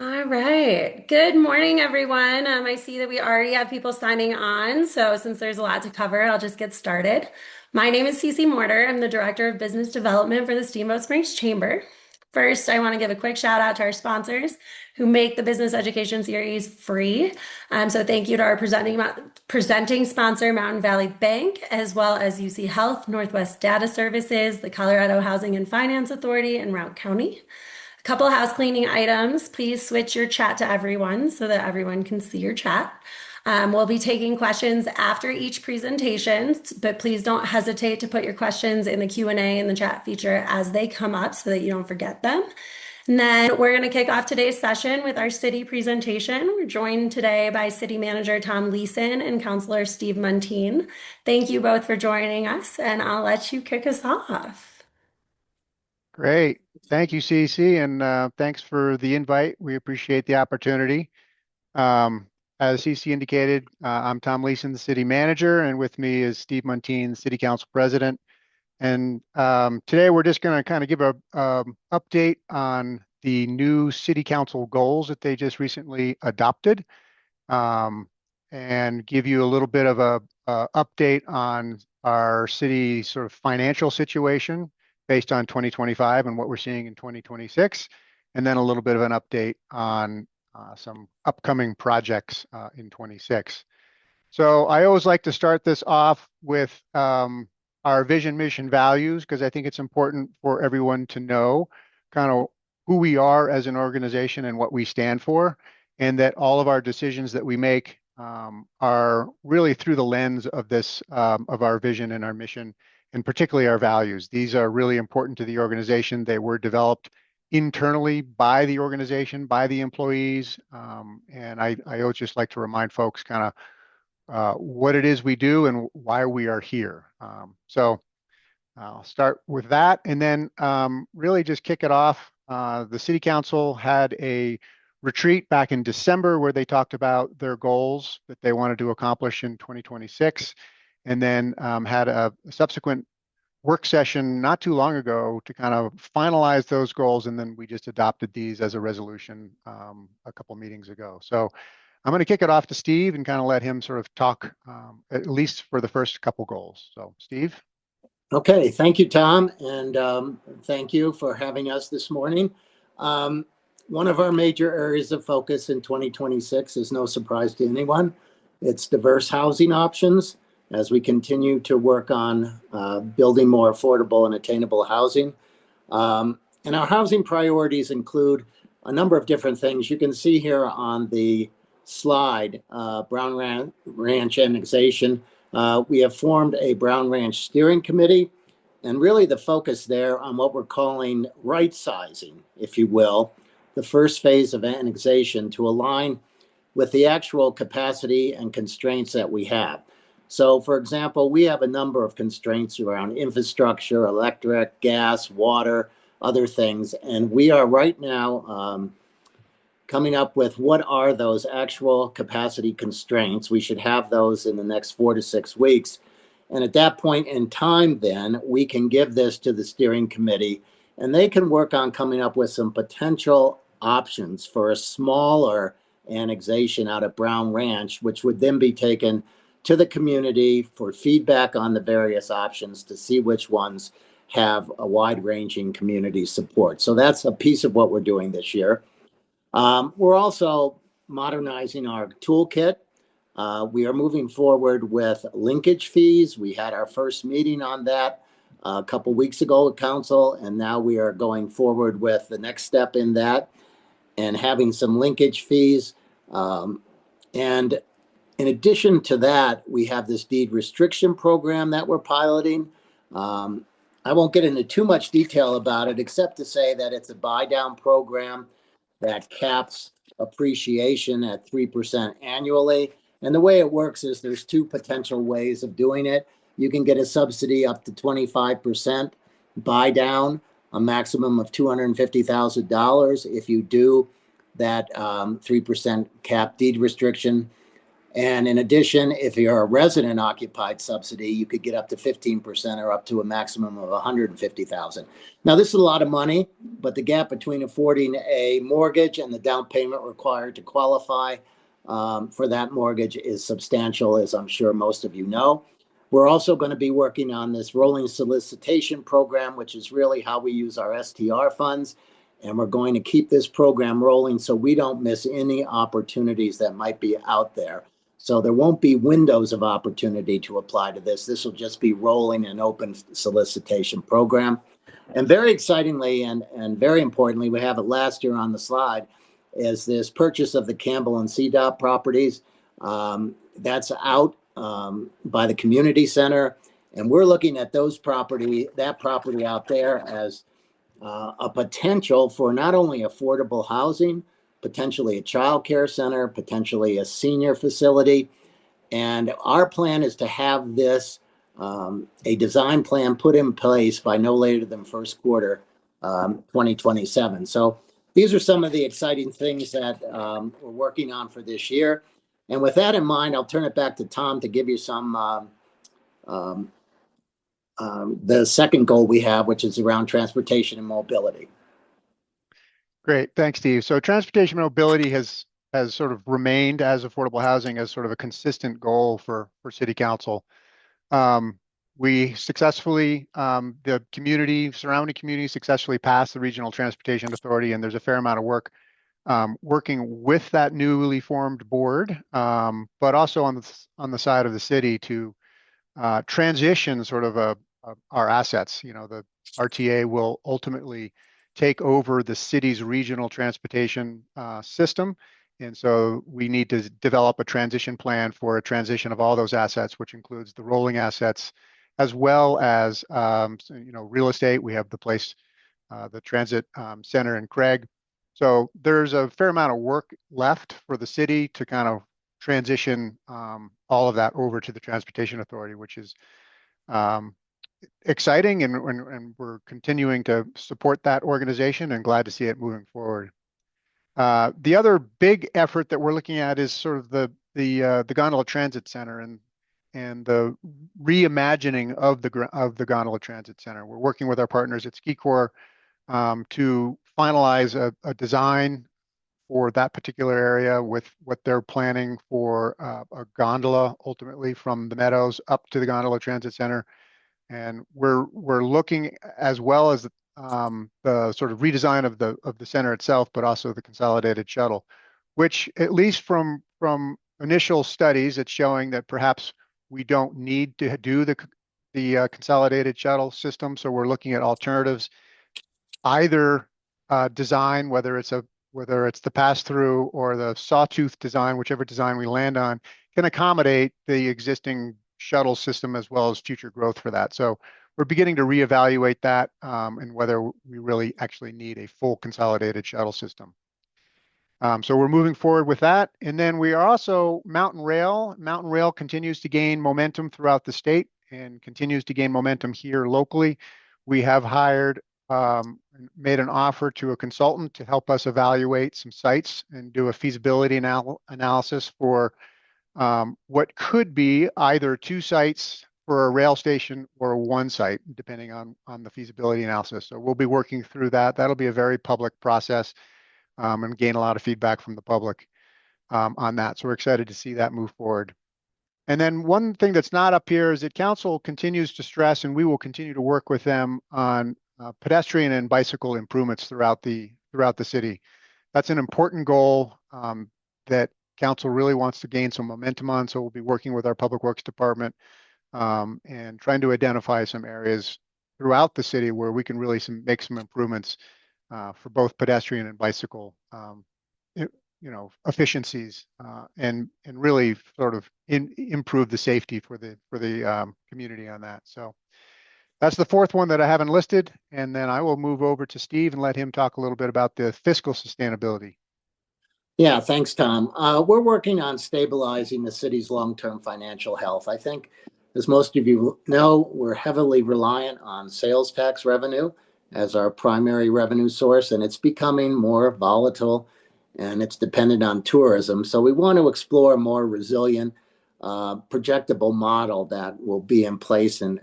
All right. Good morning, everyone. I see that we already have people signing on. So, since there's a lot to cover, I'll just get started. My name is Cece Mortar. I'm the Director of Business Development for the Steamboat Springs Chamber. First, I want to give a quick shout out to our sponsors who make the Business Education Series free. So, thank you to our presenting sponsor, Mountain Valley Bank, as well as UC Health, Northwest Data Services, the Colorado Housing and Finance Authority, and Routt County. Couple house cleaning items. Please switch your chat to everyone so that everyone can see your chat. We'll be taking questions after each presentation, but please don't hesitate to put your questions in the Q&A in the chat feature as they come up so that you don't forget them. And then we're going to kick off today's session with our city presentation. We're joined today by City Manager Tom Leeson and Councilor Steve Muntean. Thank you both for joining us, and I'll let you kick us off. Great. Thank you, Cece, and thanks for the invite. We appreciate the opportunity. As Cece indicated, I'm Tom Leeson, the city manager, and with me is Steve Muntean, city council president. And today we're just going to kind of give a update on the new city council goals that they just recently adopted, um, and give you a little bit of a update on our city sort of financial situation based on 2025 and what we're seeing in 2026, and then a little bit of an update on some upcoming projects in 26. So I always like to start this off with our vision, mission, values, because I think it's important for everyone to know kind of who we are as an organization and what we stand for, and that all of our decisions that we make are really through the lens of this, of our vision and our mission, and particularly our values. These are really important to the organization. They were developed internally by the organization, by the employees, and I always just like to remind folks kind of what it is we do and why we are here. So I'll start with that and then really just kick it off. The City Council had a retreat back in December where they talked about their goals that they wanted to accomplish in 2026, and then had a subsequent work session not too long ago to kind of finalize those goals. And then we just adopted these as a resolution a couple meetings ago. So I'm going to kick it off to Steve and kind of let him sort of talk, at least for the first couple goals. So, Steve. Okay, thank you, Tom, and thank you for having us this morning. One of our major areas of focus in 2026 is no surprise to anyone. It's diverse housing options as we continue to work on building more affordable and attainable housing. And our housing priorities include a number of different things. You can see here on the slide, Brown Ranch annexation. We have formed a Brown Ranch steering committee, and really the focus there on what we're calling right sizing, if you will, the first phase of annexation to align with the actual capacity and constraints that we have. So, for example, we have a number of constraints around infrastructure, electric, gas, water, other things, and we are right now coming up with what are those actual capacity constraints. We should have those in the next 4 to 6 weeks. And at that point in time, then we can give this to the steering committee and they can work on coming up with some potential options for a smaller annexation out of Brown Ranch, which would then be taken to the community for feedback on the various options to see which ones have a wide-ranging community support. So that's a piece of what we're doing this year. We're also modernizing our toolkit. We are moving forward with linkage fees. We had our first meeting on that a couple weeks ago at council, and now we are going forward with the next step in that and having some linkage fees. And in addition to that, we have this deed restriction program that we're piloting. I won't get into too much detail about it, except to say that it's a buy down program that caps appreciation at 3% annually. And the way it works is there's two potential ways of doing it. You can get a subsidy up to 25% buy down, a maximum of $250,000 if you do that 3% cap deed restriction. And in addition, if you're a resident occupied subsidy, you could get up to 15% or up to a maximum of 150,000. Now, this is a lot of money, but the gap between affording a mortgage and the down payment required to qualify for that mortgage is substantial, as I'm sure most of you know. We're also going to be working on this rolling solicitation program, which is really how we use our STR funds. And we're going to keep this program rolling so we don't miss any opportunities that might be out there. So there won't be windows of opportunity to apply to this. This will just be rolling an open solicitation program. And very excitingly and very importantly, we have it last year on the slide, is this purchase of the Campbell and CDOT properties. That's out by the community center. And we're looking at that property out there as a potential for not only affordable housing, potentially a child care center, potentially a senior facility. And our plan is to have this, a design plan put in place by no later than first quarter 2027. So these are some of the exciting things that we're working on for this year. And with that in mind, I'll turn it back to Tom to give you some the second goal we have, which is around transportation and mobility. Great. Thanks, Steve. So transportation mobility has sort of remained as affordable housing as sort of a consistent goal for City Council. We successfully, the surrounding community successfully passed the Regional Transportation Authority, and there's a fair amount of work working with that newly formed board, but also on the side of the city to transition sort of our assets. The RTA will ultimately take over the city's regional transportation system. And so we need to develop a transition plan for a transition of all those assets, which includes the rolling assets, as well as real estate. We have the transit center in Craig. So there's a fair amount of work left for the city to kind of transition all of that over to the Transportation Authority, which is exciting, and we're continuing to support that organization and glad to see it moving forward. The other big effort that we're looking at is sort of the Gondola Transit Center and the reimagining of the Gondola Transit Center. We're working with our partners at Ski Corps to finalize a design for that particular area with what they're planning for a gondola ultimately from the Meadows up to the Gondola Transit Center. And we're looking as well as the sort of redesign of the center itself, but also the consolidated shuttle, which at least from initial studies, it's showing that perhaps we don't need to do the consolidated shuttle system. So we're looking at alternatives, either design, whether it's the pass-through or the sawtooth design, whichever design we land on, can accommodate the existing shuttle system as well as future growth for that. So we're beginning to reevaluate that and whether we really actually need a full consolidated shuttle system. So we're moving forward with that. And then we are also Mountain Rail. Mountain Rail continues to gain momentum throughout the state and continues to gain momentum here locally. We have made an offer to a consultant to help us evaluate some sites and do a feasibility analysis for what could be either 2 sites for a rail station or 1 site, depending on the feasibility analysis. So we'll be working through that. That'll be a very public process and gain a lot of feedback from the public on that. So we're excited to see that move forward. And then one thing that's not up here is that council continues to stress, and we will continue to work with them on pedestrian and bicycle improvements throughout the city. That's an important goal that council really wants to gain some momentum on. So we'll be working with our Public Works Department and trying to identify some areas throughout the city where we can really make some improvements for both pedestrian and bicycle efficiencies and really sort of improve the safety for the community on that. So that's the fourth one that I haven't listed. And then I will move over to Steve and let him talk a little bit about the fiscal sustainability. Yeah, thanks, Tom. We're working on stabilizing the city's long-term financial health. I think, as most of you know, we're heavily reliant on sales tax revenue as our primary revenue source, and it's becoming more volatile and it's dependent on tourism. So we want to explore a more resilient, projectable model that will be in place and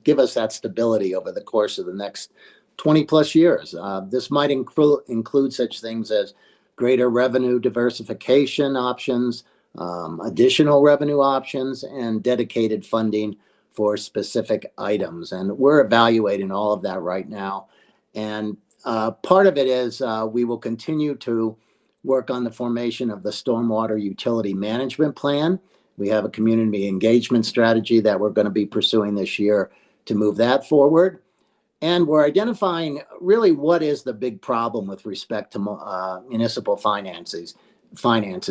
give us that stability over the course of the next 20 plus years. This might include such things as greater revenue diversification options, additional revenue options, and dedicated funding for specific items. And we're evaluating all of that right now. And part of it is we will continue to work on the formation of the stormwater utility management plan. We have a community engagement strategy that we're going to be pursuing this year to move that forward. And we're identifying really what is the big problem with respect to municipal finances.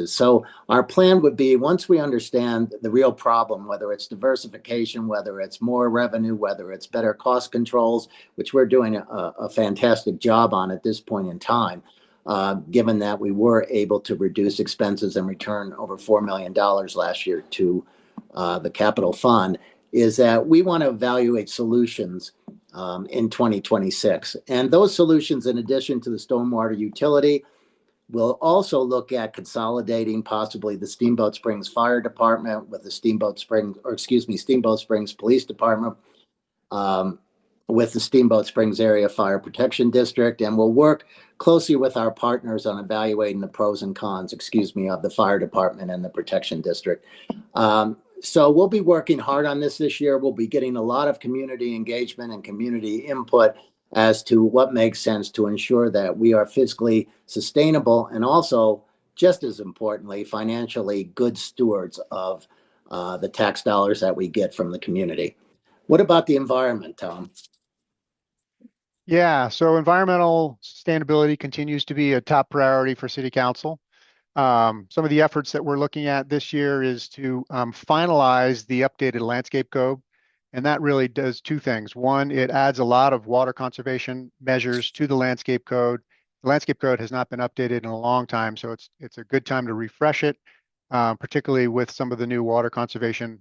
So our plan would be, once we understand the real problem, whether it's diversification, whether it's more revenue, whether it's better cost controls, which we're doing a fantastic job on at this point in time, given that we were able to reduce expenses and return over $4 million last year to the capital fund, is that we want to evaluate solutions in 2026. And those solutions, in addition to the stormwater utility, will also look at consolidating possibly the Steamboat Springs Fire Department with the Steamboat Springs Police Department, with the Steamboat Springs Area Fire Protection District, and we'll work closely with our partners on evaluating the pros and cons, of the fire department and the protection district. So we'll be working hard on this year. We'll be getting a lot of community engagement and community input as to what makes sense to ensure that we are fiscally sustainable and also, just as importantly, financially good stewards of the tax dollars that we get from the community. What about the environment, Tom? Yeah, so environmental sustainability continues to be a top priority for City Council. Some of the efforts that we're looking at this year is to finalize the updated landscape code. And that really does two things. One, it adds a lot of water conservation measures to the landscape code. The landscape code has not been updated in a long time, so it's a good time to refresh it, particularly with some of the new water conservation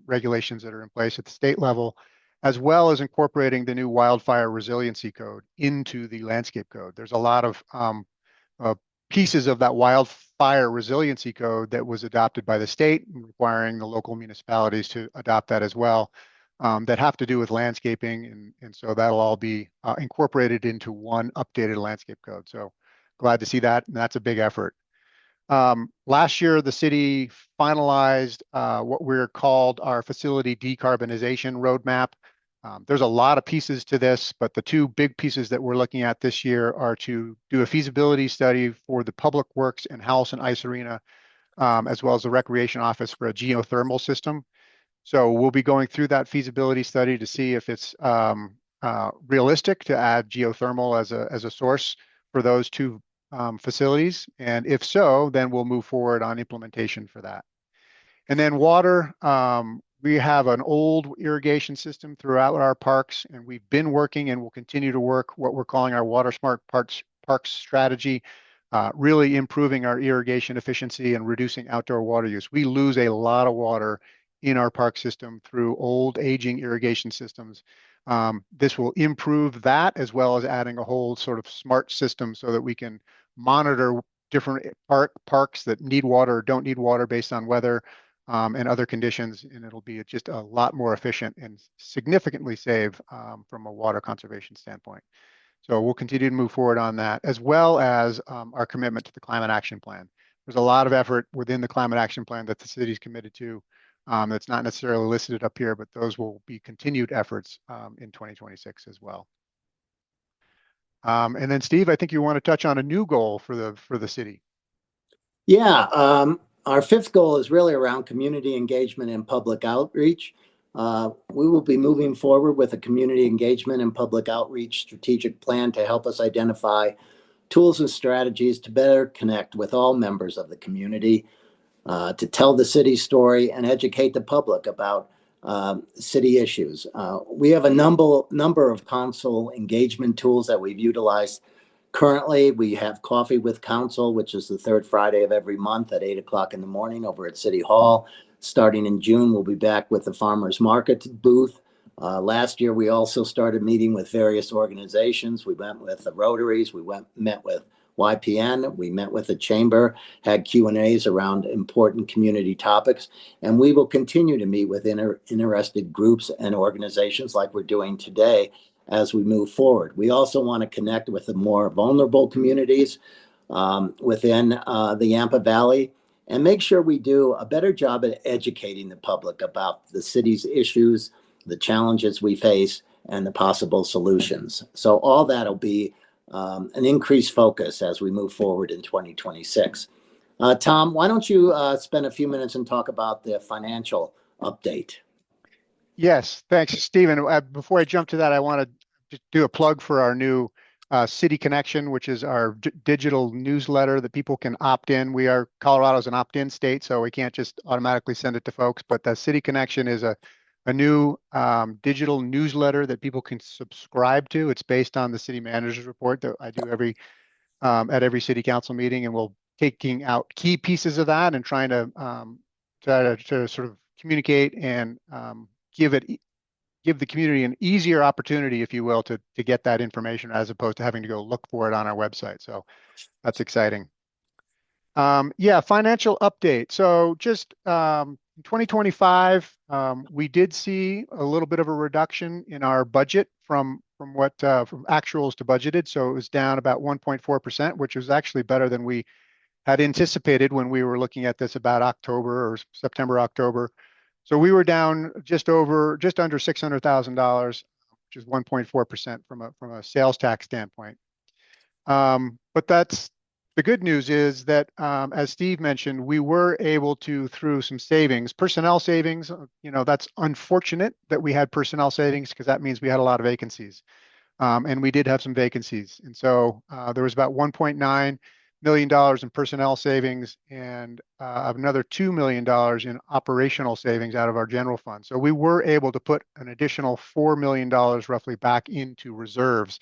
regulations that are in place at the state level, as well as incorporating the new wildfire resiliency code into the landscape code. There's a lot of pieces of that wildfire resiliency code that was adopted by the state, requiring the local municipalities to adopt that as well, that have to do with landscaping. And so that'll all be incorporated into one updated landscape code. So glad to see that. And that's a big effort. Last year, the city finalized what we're called our facility decarbonization roadmap. There's a lot of pieces to this, but the two big pieces that we're looking at this year are to do a feasibility study for the Public Works and House and Ice Arena, as well as the Recreation Office for a geothermal system. So we'll be going through that feasibility study to see if it's realistic to add geothermal as a source for those two facilities. And if so, then we'll move forward on implementation for that. And then water, we have an old irrigation system throughout our parks, and we've been working and will continue to work what we're calling our Water Smart Parks strategy, really improving our irrigation efficiency and reducing outdoor water use. We lose a lot of water in our park system through old aging irrigation systems. This will improve that, as well as adding a whole sort of smart system so that we can monitor different parks that need water or don't need water based on weather and other conditions, and it'll be just a lot more efficient and significantly save from a water conservation standpoint. So we'll continue to move forward on that, as well as our commitment to the Climate Action Plan. There's a lot of effort within the Climate Action Plan that the city's committed to. That's not necessarily listed up here, but those will be continued efforts in 2026 as well. And then Steve, I think you want to touch on a new goal for the city. Yeah, our fifth goal is really around community engagement and public outreach. We will be moving forward with a community engagement and public outreach strategic plan to help us identify tools and strategies to better connect with all members of the community, to tell the city story and educate the public about city issues. We have a number of council engagement tools that we've utilized. Currently, we have Coffee with Council, which is the third Friday of every month at 8 o'clock in the morning over at City Hall. Starting in June, we'll be back with the Farmers Market booth. Last year, we also started meeting with various organizations. We went with the Rotaries. We met with YPN. We met with the chamber, had Q&As around important community topics, and we will continue to meet with interested groups and organizations like we're doing today as we move forward. We also want to connect with the more vulnerable communities within the Yampa Valley and make sure we do a better job at educating the public about the city's issues, the challenges we face, and the possible solutions. So all that will be an increased focus as we move forward in 2026. Tom, why don't you spend a few minutes and talk about the financial update? Yes, thanks, Stephen. Before I jump to that, I want to do a plug for our new City Connection, which is our digital newsletter that people can opt in. Colorado's an opt-in state, so we can't just automatically send it to folks. But the City Connection is a new digital newsletter that people can subscribe to. It's based on the city manager's report that I do at every city council meeting, and we'll taking out key pieces of that and trying to to sort of communicate and give the community an easier opportunity, if you will, to get that information as opposed to having to go look for it on our website. So that's exciting. Yeah, financial update. So just 2025, we did see a little bit of a reduction in our budget from actuals to budgeted. So it was down about 1.4%, which was actually better than we had anticipated when we were looking at this about October or September, October. So we were down just under $600,000, which is 1.4% from a sales tax standpoint. But that's the good news is that, as Steve mentioned, we were able to, through some savings, personnel savings, that's unfortunate that we had personnel savings because that means we had a lot of vacancies. And we did have some vacancies. And so there was about $1.9 million in personnel savings and another $2 million in operational savings out of our general fund. So we were able to put an additional $4 million roughly back into reserves.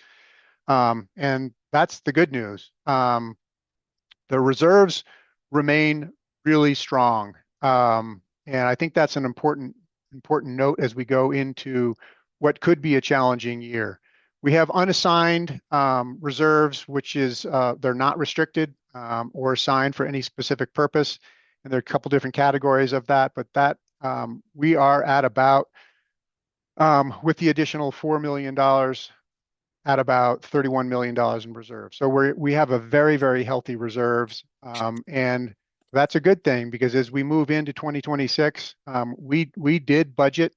And that's the good news. The reserves remain really strong. And I think that's an important note as we go into what could be a challenging year. We have unassigned reserves, which is they're not restricted or assigned for any specific purpose. And there are a couple different categories of that, but that we are at about, with the additional $4 million, at about $31 million in reserves. So we have a very, very healthy reserves. And that's a good thing because as we move into 2026, we did budget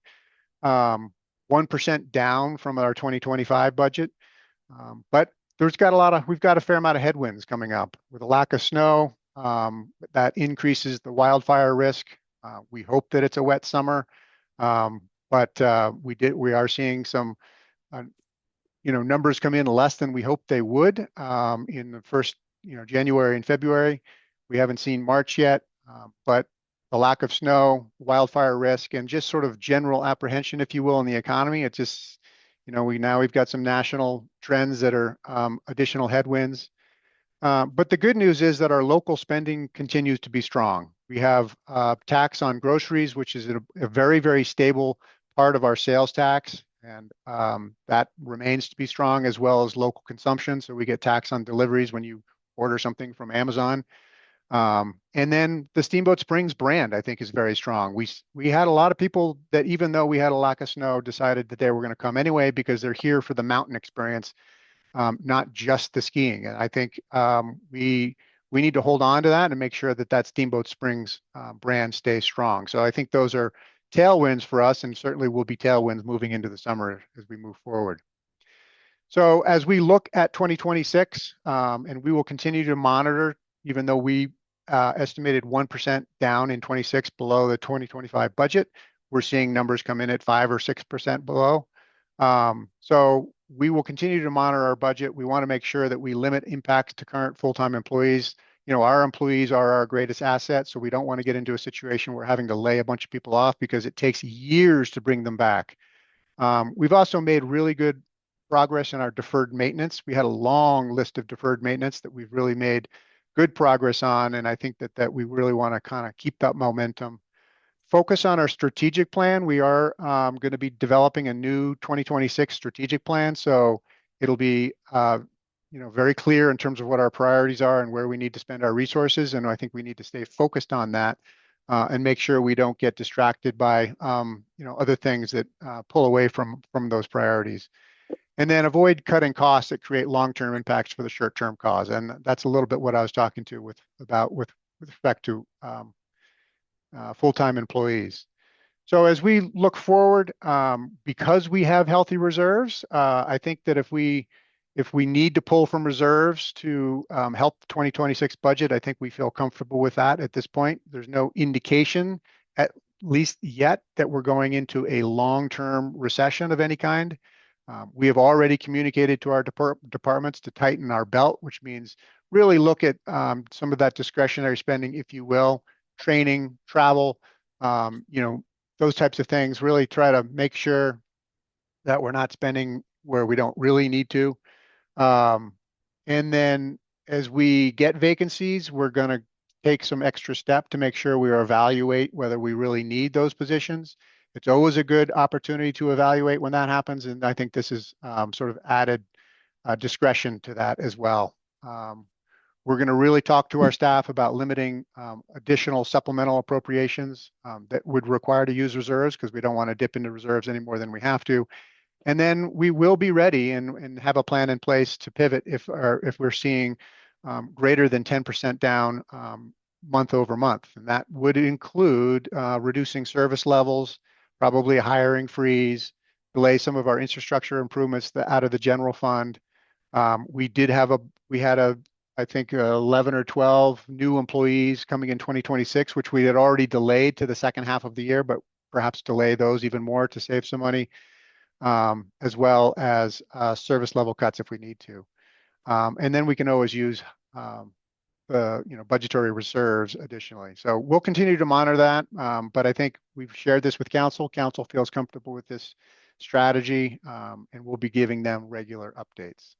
1% down from our 2025 budget. But we've got a fair amount of headwinds coming up with a lack of snow. That increases the wildfire risk. We hope that it's a wet summer. But we are seeing some, numbers come in less than we hoped they would in the first, January and February. We haven't seen March yet, but the lack of snow, wildfire risk, and just sort of general apprehension, if you will, in the economy. It's just, we've got some national trends that are additional headwinds. But the good news is that our local spending continues to be strong. We have tax on groceries, which is a very, very stable part of our sales tax, and that remains to be strong, as well as local consumption. So we get tax on deliveries when you order something from Amazon. And then the Steamboat Springs brand, I think, is very strong. We had a lot of people that, even though we had a lack of snow, decided that they were going to come anyway because they're here for the mountain experience, not just the skiing. And I think we need to hold on to that and make sure that Steamboat Springs brand stays strong. So I think those are tailwinds for us, and certainly will be tailwinds moving into the summer as we move forward. So as we look at 2026, and we will continue to monitor, even though we estimated 1% down in 26 below the 2025 budget, we're seeing numbers come in at 5 or 6% below. So we will continue to monitor our budget. We want to make sure that we limit impacts to current full-time employees. Our employees are our greatest asset, so we don't want to get into a situation where we're having to lay a bunch of people off because it takes years to bring them back. We've also made really good progress in our deferred maintenance. We had a long list of deferred maintenance that we've really made good progress on, and I think that we really want to kind of keep that momentum. Focus on our strategic plan. We are going to be developing a new 2026 strategic plan, so it'll be very clear in terms of what our priorities are and where we need to spend our resources. And I think we need to stay focused on that and make sure we don't get distracted by, other things that pull away from those priorities. And then avoid cutting costs that create long-term impacts for the short-term cause. And that's a little bit what I was talking to with respect to full-time employees. So as we look forward, because we have healthy reserves, I think that if we need to pull from reserves to help the 2026 budget, I think we feel comfortable with that at this point. There's no indication, at least yet, that we're going into a long-term recession of any kind. We have already communicated to our departments to tighten our belt, which means really look at some of that discretionary spending, if you will, training, travel, those types of things. Really try to make sure that we're not spending where we don't really need to. Um, and then as we get vacancies, we're going to take some extra step to make sure we evaluate whether we really need those positions. It's always a good opportunity to evaluate when that happens. And I think this is sort of added discretion to that as well. We're going to really talk to our staff about limiting additional supplemental appropriations that would require to use reserves, because we don't want to dip into reserves any more than we have to. And then we will be ready and have a plan in place to pivot if we're seeing greater than 10% down month over month. And that would include reducing service levels, probably a hiring freeze, delay some of our infrastructure improvements out of the general fund. We had I think 11 or 12 new employees coming in 2026, which we had already delayed to the second half of the year, but perhaps delay those even more to save some money, as well as service level cuts if we need to. And then we can always use budgetary reserves additionally. So we'll continue to monitor that, but I think we've shared this with council. Council feels comfortable with this strategy, and we'll be giving them regular updates.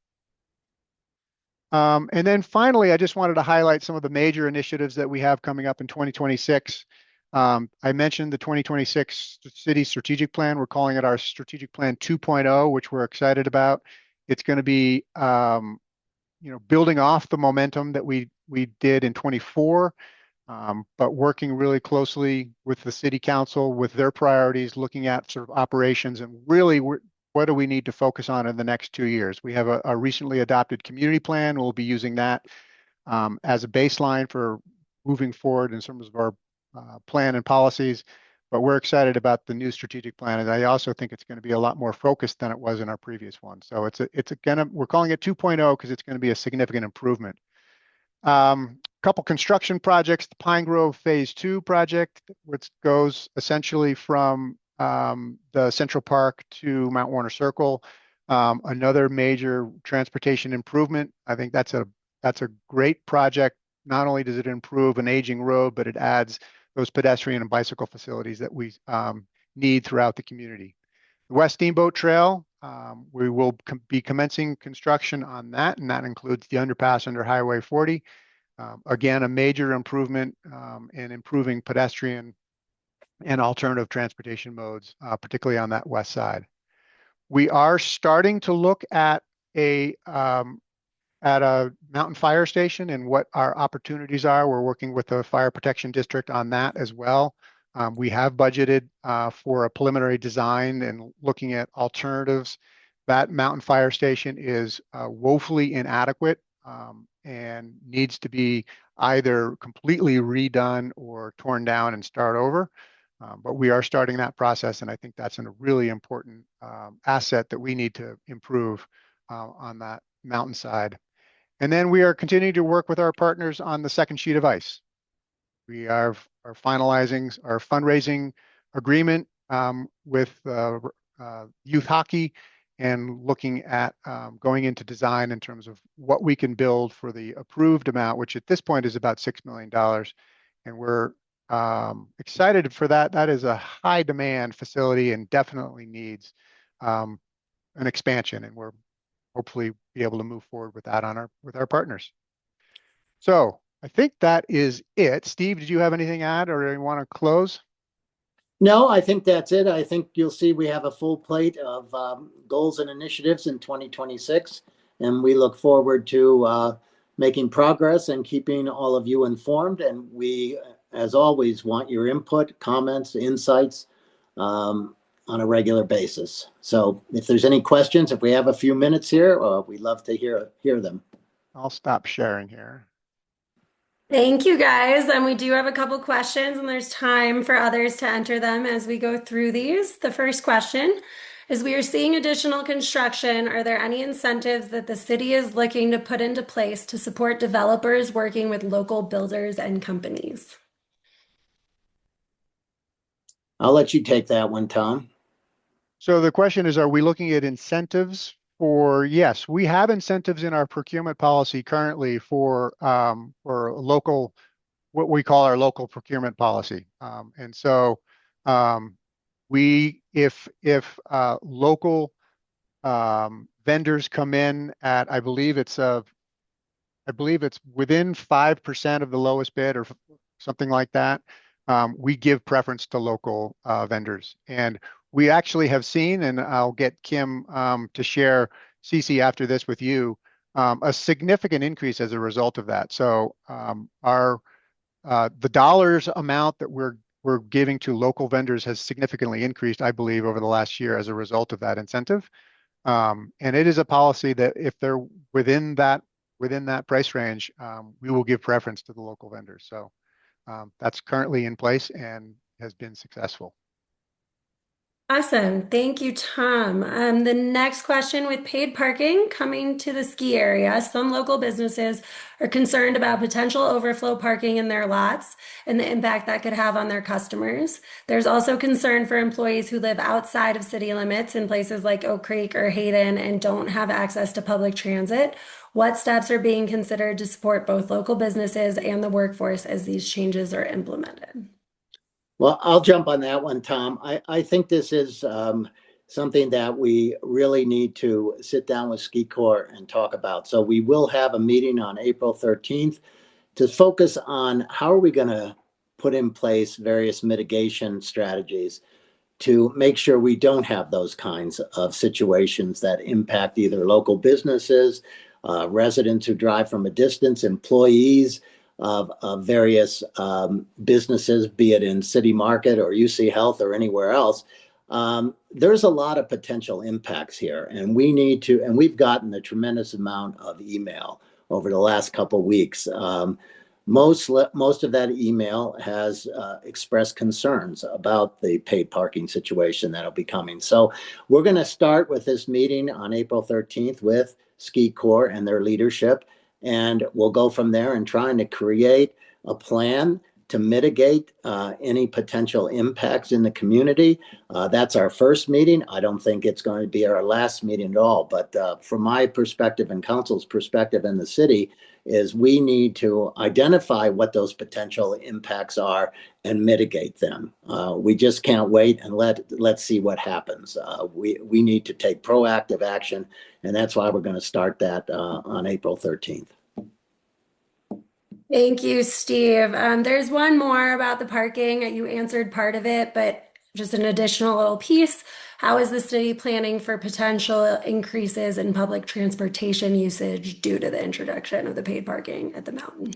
And then finally, I just wanted to highlight some of the major initiatives that we have coming up in 2026. I mentioned the 2026 City Strategic Plan. We're calling it our Strategic Plan 2.0, which we're excited about. It's going to be, building off the momentum that we did in 24, but working really closely with the City Council, with their priorities, looking at sort of operations and really what do we need to focus on in the next 2 years. We have a recently adopted community plan. We'll be using that as a baseline for moving forward in terms of our plan and policies, but we're excited about the new strategic plan. And I also think it's going to be a lot more focused than it was in our previous one. So we're calling it 2.0 because it's going to be a significant improvement. Couple construction projects, the Pine Grove Phase 2 project, which goes essentially from the Central Park to Mount Warner Circle. Another major transportation improvement. I think that's a great project. Not only does it improve an aging road, but it adds those pedestrian and bicycle facilities that we need throughout the community. The West Steamboat Trail, we will be commencing construction on that, and that includes the underpass under Highway 40. Again, a major improvement in improving pedestrian and alternative transportation modes, particularly on that west side. We are starting to look at a mountain fire station and what our opportunities are. We're working with the Fire Protection District on that as well. We have budgeted for a preliminary design and looking at alternatives. That mountain fire station is woefully inadequate and needs to be either completely redone or torn down and start over. But we are starting that process, and I think that's a really important asset that we need to improve on that mountainside. And then we are continuing to work with our partners on the second sheet of ice. We are finalizing our fundraising agreement with youth hockey and looking at going into design in terms of what we can build for the approved amount, which at this point is about $6 million. And we're excited for that. That is a high demand facility and definitely needs an expansion, and we're hopefully be able to move forward with that with our partners. So I think that is it. Steve, did you have anything to add or you want to close? No, I think that's it. I think you'll see we have a full plate of goals and initiatives in 2026. and we look forward to making progress and keeping all of you informed. And we, as always, want your input, comments, insights on a regular basis. So if there's any questions, if we have a few minutes here, we'd love to hear them. I'll stop sharing here. Thank you guys. And we do have a couple questions, and there's time for others to enter them as we go through these. The first question is, we are seeing additional construction. Are there any incentives that the city is looking to put into place to support developers working with local builders and companies? I'll let you take that one, Tom. So the question is, are we looking at incentives for, yes, we have incentives in our procurement policy currently for local, what we call our local procurement policy. And so if local vendors come in at, I believe it's within 5% of the lowest bid or something like that. We give preference to local vendors. And we actually have seen, and I'll get Kim to share CC after this with you, a significant increase as a result of that. So the dollars amount that we're giving to local vendors has significantly increased, I believe, over the last year as a result of that incentive. And it is a policy that if they're within that price range, we will give preference to the local vendors. So that's currently in place and has been successful. Awesome. Thank you, Tom. The next question, with paid parking coming to the ski area, some local businesses are concerned about potential overflow parking in their lots and the impact that could have on their customers. There's also concern for employees who live outside of city limits in places like Oak Creek or Hayden and don't have access to public transit. What steps are being considered to support both local businesses and the workforce as these changes are implemented? Well, I'll jump on that one, Tom. I think this is something that we really need to sit down with Ski Corps and talk about. So we will have a meeting on April 13th to focus on how are we going to put in place various mitigation strategies to make sure we don't have those kinds of situations that impact either local businesses, residents who drive from a distance, employees of various businesses, be it in City Market or UC Health or anywhere else. There's a lot of potential impacts here, and we need to, and we've gotten a tremendous amount of email over the last couple of weeks. Most of that email has expressed concerns about the paid parking situation that'll be coming. So we're going to start with this meeting on April 13th with Ski Corps and their leadership, and we'll go from there and trying to create a plan to mitigate any potential impacts in the community. That's our first meeting. I don't think it's going to be our last meeting at all. But from my perspective and council's perspective in the city, is we need to identify what those potential impacts are and mitigate them. We just can't wait and let's see what happens. We need to take proactive action, and that's why we're going to start that on April 13th. Thank you, Steve. There's one more about the parking. You answered part of it, but just an additional little piece. How is the city planning for potential increases in public transportation usage due to the introduction of the paid parking at the mountain?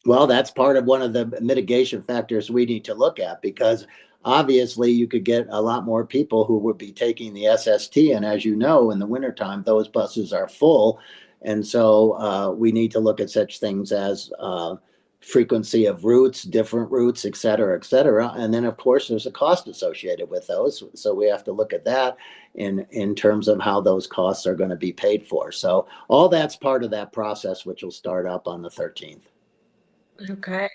Well, that's part of one of the mitigation factors we need to look at, because obviously you could get a lot more people who would be taking the SST. And as you know, in the wintertime, those buses are full. And so we need to look at such things as frequency of routes, different routes, et cetera, et cetera. And then, of course, there's a cost associated with those. So we have to look at that in terms of how those costs are going to be paid for. So all that's part of that process, which will start up on the 13th. Okay.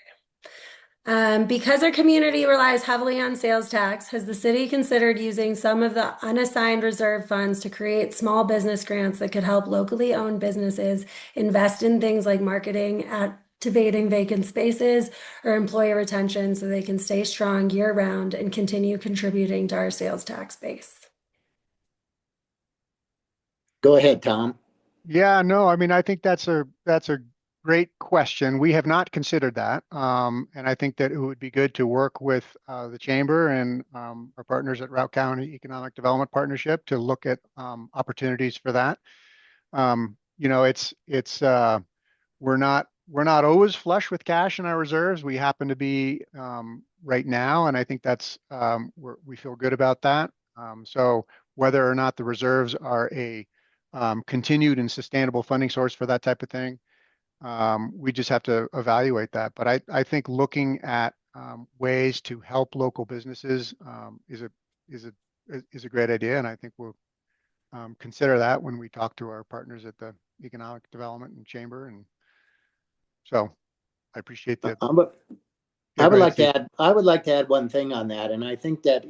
Because our community relies heavily on sales tax, has the city considered using some of the unassigned reserve funds to create small business grants that could help locally owned businesses invest in things like marketing, activating vacant spaces, or employee retention so they can stay strong year round and continue contributing to our sales tax base? Go ahead, Tom. Yeah, no, I mean, I think that's a great question. We have not considered that. And I think that it would be good to work with the chamber and our partners at Routt County Economic Development Partnership to look at opportunities for that. We're not always flush with cash in our reserves. We happen to be right now, and I think we feel good about that. So whether or not the reserves are a continued and sustainable funding source for that type of thing, we just have to evaluate that. But I think looking at ways to help local businesses is a is a great idea, and I think we'll consider that when we talk to our partners at the Economic Development and Chamber. And so I appreciate the, But yeah, go ahead, Steve. I would like to add one thing on that. And I think that,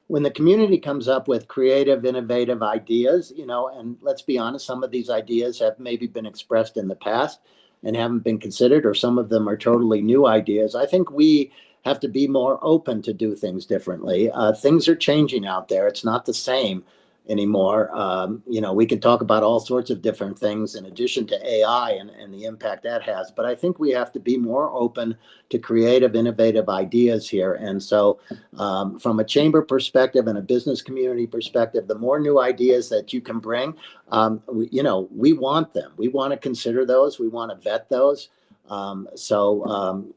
when the community comes up with creative, innovative ideas, and let's be honest, some of these ideas have maybe been expressed in the past and haven't been considered, or some of them are totally new ideas. I think we have to be more open to do things differently. Things are changing out there. It's not the same anymore. We can talk about all sorts of different things in addition to AI and the impact that has. But I think we have to be more open to creative, innovative ideas here. And so, from a chamber perspective and a business community perspective, the more new ideas that you can bring, we want them. We want to consider those. We want to vet those.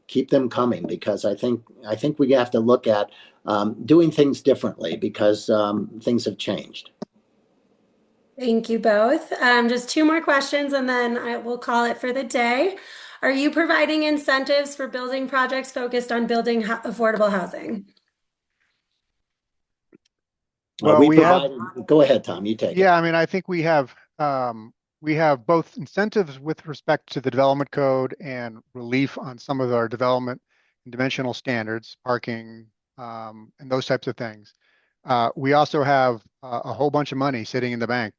Keep them coming, because I think we have to look at doing things differently, because things have changed. Thank you both. Just two more questions and then I will call it for the day. Are you providing incentives for building projects focused on building affordable housing? Well, We we have, provide. Go ahead, Tom. You take it. yeah, I mean, I think we have both incentives with respect to the development code and relief on some of our development and dimensional standards, parking, and those types of things. We also have a whole bunch of money sitting in the bank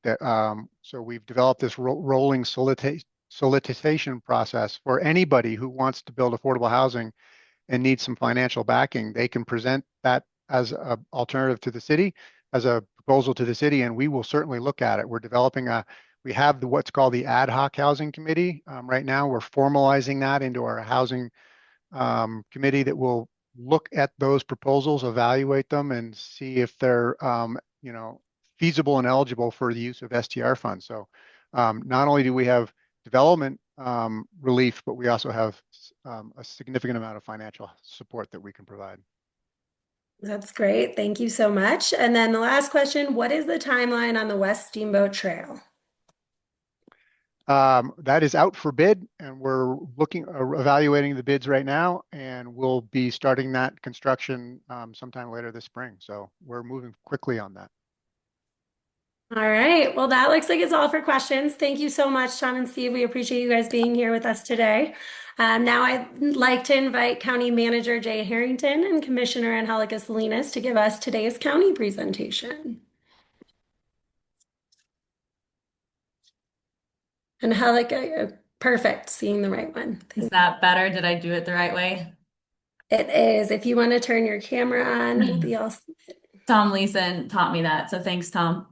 so we've developed this rolling solicitation process for anybody who wants to build affordable housing and needs some financial backing. They can present that as an alternative to the city, as a proposal to the city, and we will certainly look at it. We have what's called the ad hoc housing committee. Right now, we're formalizing that into our housing committee that will look at those proposals, evaluate them, and see if they're feasible and eligible for the use of STR funds. So not only do we have development relief, but we also have a significant amount of financial support that we can provide. That's great. Thank you so much. And then the last question, what is the timeline on the West Steamboat Trail? That is out for bid, and we're evaluating the bids right now, and we'll be starting that construction sometime later this spring. So we're moving quickly on that. All right. Well, that looks like it's all for questions. Thank you so much, Tom and Steve. We appreciate you guys being here with us today. Now I'd like to invite County Manager Jay Harrington and Commissioner Angelica Salinas to give us today's county presentation. Angelica, perfect. Seeing the right one. Is that better? Did I do it the right way? It is. If you want to turn your camera on, we'll be all set. Tom Leeson taught me that, so thanks, Tom.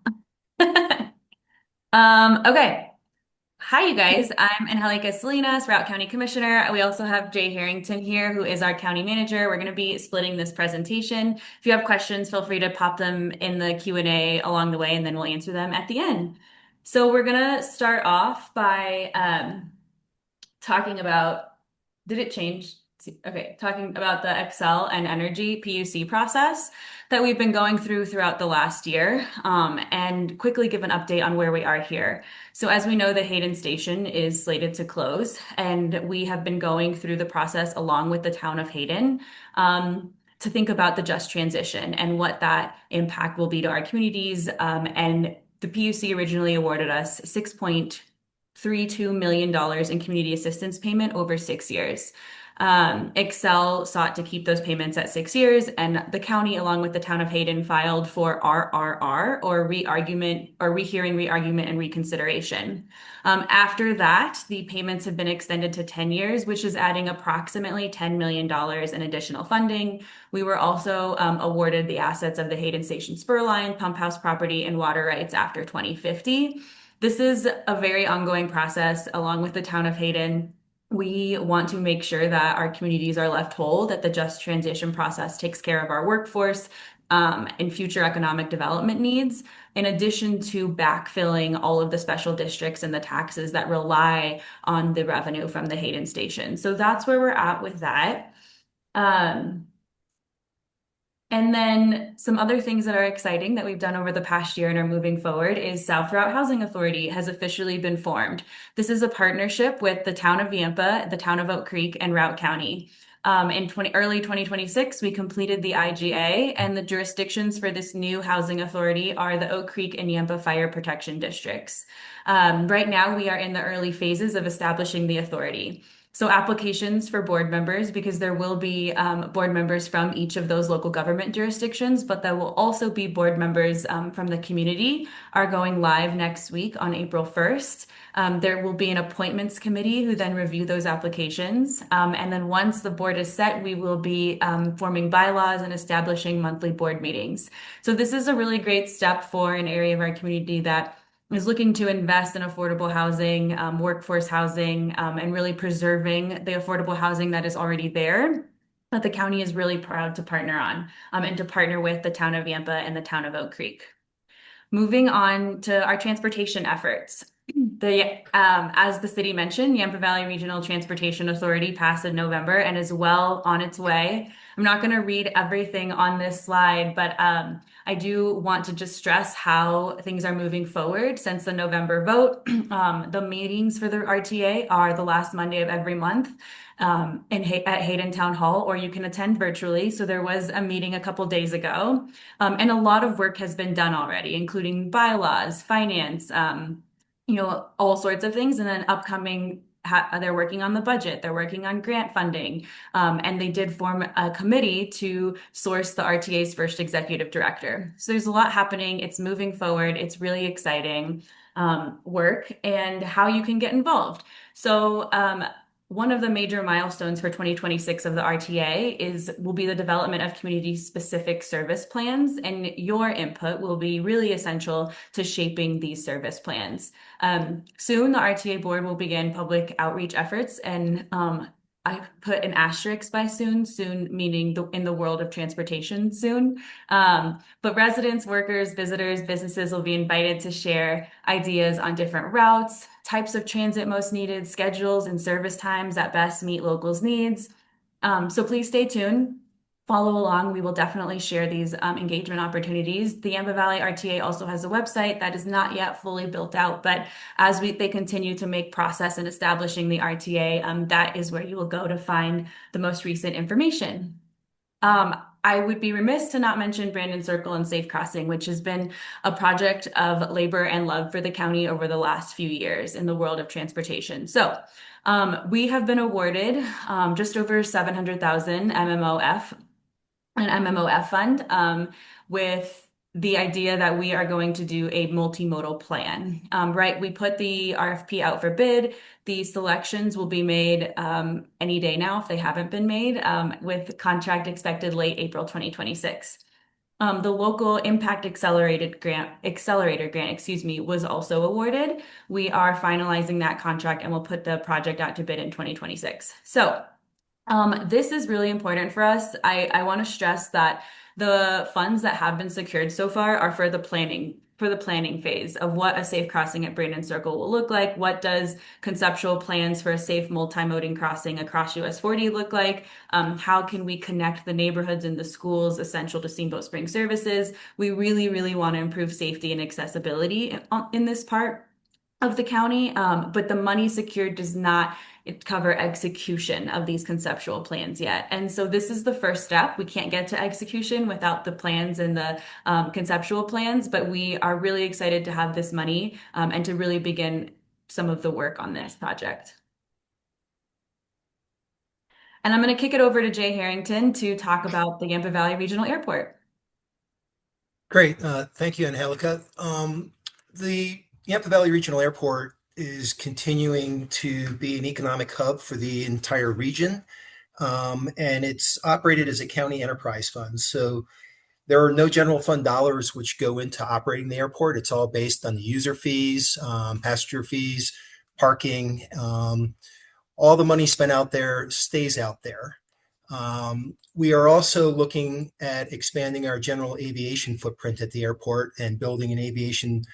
Okay. Hi, you guys. I'm Angelica Salinas, Routt County Commissioner. We also have Jay Harrington here, who is our county manager. We're going to be splitting this presentation. If you have questions, feel free to pop them in the Q&A along the way, and then we'll answer them at the end. So we're going to start off by talking about, did it change? Okay, talking about the Excel and Energy PUC process that we've been going throughout the last year, and quickly give an update on where we are here. So as we know, the Hayden Station is slated to close, and we have been going through the process along with the town of Hayden to think about the just transition and what that impact will be to our communities. And the PUC originally awarded us $6.32 million in community assistance payment over 6 years. Excel sought to keep those payments at 6 years, and the county, along with the town of Hayden, filed for RRR, or re-argument, or rehearing, re-argument, and reconsideration. After that, the payments have been extended to 10 years, which is adding approximately $10 million in additional funding. We were also awarded the assets of the Hayden Station spur line, pump house property, and water rights after 2050. This is a very ongoing process, along with the town of Hayden. We want to make sure that our communities are left whole, that the just transition process takes care of our workforce, and future economic development needs, in addition to backfilling all of the special districts and the taxes that rely on the revenue from the Hayden Station. So that's where we're at with that. Um, and then some other things that are exciting that we've done over the past year and are moving forward is South Routt Housing Authority has officially been formed. This is a partnership with the town of Yampa, the town of Oak Creek, and Routt County. In early 2026, we completed the IGA, and the jurisdictions for this new housing authority are the Oak Creek and Yampa Fire Protection Districts. Right now, we are in the early phases of establishing the authority. So applications for board members, because there will be board members from each of those local government jurisdictions, but there will also be board members from the community, are going live next week on April 1st. There will be an appointments committee who then review those applications. And then once the board is set, we will be forming bylaws and establishing monthly board meetings. So this is a really great step for an area of our community that is looking to invest in affordable housing, workforce housing, and really preserving the affordable housing that is already there, that the county is really proud to partner on, and to partner with the town of Yampa and the town of Oak Creek. Moving on to our transportation efforts. As the city mentioned, Yampa Valley Regional Transportation Authority passed in November and is well on its way. I'm not going to read everything on this slide, but I do want to just stress how things are moving forward since the November vote. The meetings for the RTA are the last Monday of every month at Hayden Town Hall, or you can attend virtually. So there was a meeting a couple days ago, and a lot of work has been done already, including bylaws, finance, all sorts of things. And then upcoming, they're working on the budget, they're working on grant funding, and they did form a committee to source the RTA's first executive director. So there's a lot happening. It's moving forward. It's really exciting work, and how you can get involved. So one of the major milestones for 2026 of the RTA will be the development of community-specific service plans, and your input will be really essential to shaping these service plans. Soon, the RTA board will begin public outreach efforts, and I put an asterisk by soon meaning in the world of transportation soon. But residents, workers, visitors, businesses will be invited to share ideas on different routes, types of transit most needed, schedules, and service times that best meet locals' needs. So please stay tuned. Follow along. We will definitely share these engagement opportunities. The Yampa Valley RTA also has a website that is not yet fully built out, but as they continue to make process in establishing the RTA, that is where you will go to find the most recent information. I would be remiss to not mention Brandon Circle and Safe Crossing, which has been a project of labor and love for the county over the last few years in the world of transportation. So we have been awarded just over 700,000 MMOF fund, with the idea that we are going to do a multimodal plan. Right, we put the RFP out for bid. The selections will be made any day now if they haven't been made, with contract expected late April 2026. The local impact accelerator grant, was also awarded. We are finalizing that contract and we'll put the project out to bid in 2026. So this is really important for us. I want to stress that the funds that have been secured so far are for the planning phase of what a safe crossing at Brandon Circle will look like. What does conceptual plans for a safe multimoding crossing across US 40 look like? How can we connect the neighborhoods and the schools essential to Steamboat Spring services? We really, really want to improve safety and accessibility in this part of the county, but the money secured does not cover execution of these conceptual plans yet. And so this is the first step. We can't get to execution without the plans and the conceptual plans, but we are really excited to have this money and to really begin some of the work on this project. And I'm going to kick it over to Jay Harrington to talk about the Yampa Valley Regional Airport. Great. Thank you, Angelica. The Yampa Valley Regional Airport is continuing to be an economic hub for the entire region, and it's operated as a county enterprise fund. So there are no general fund dollars which go into operating the airport. It's all based on the user fees, passenger fees, parking. All the money spent out there stays out there. We are also looking at expanding our general aviation footprint at the airport and building an aviation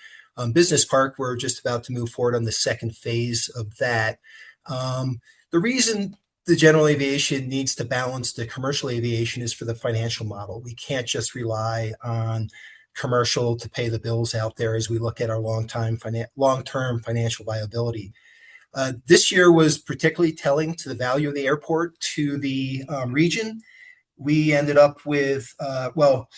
business park. We're just about to move forward on the second phase of that. The reason the general aviation needs to balance the commercial aviation is for the financial model. We can't just rely on commercial to pay the bills out there as we look at our long-term financial viability. This year was particularly telling to the value of the airport to the region. We ended up with, up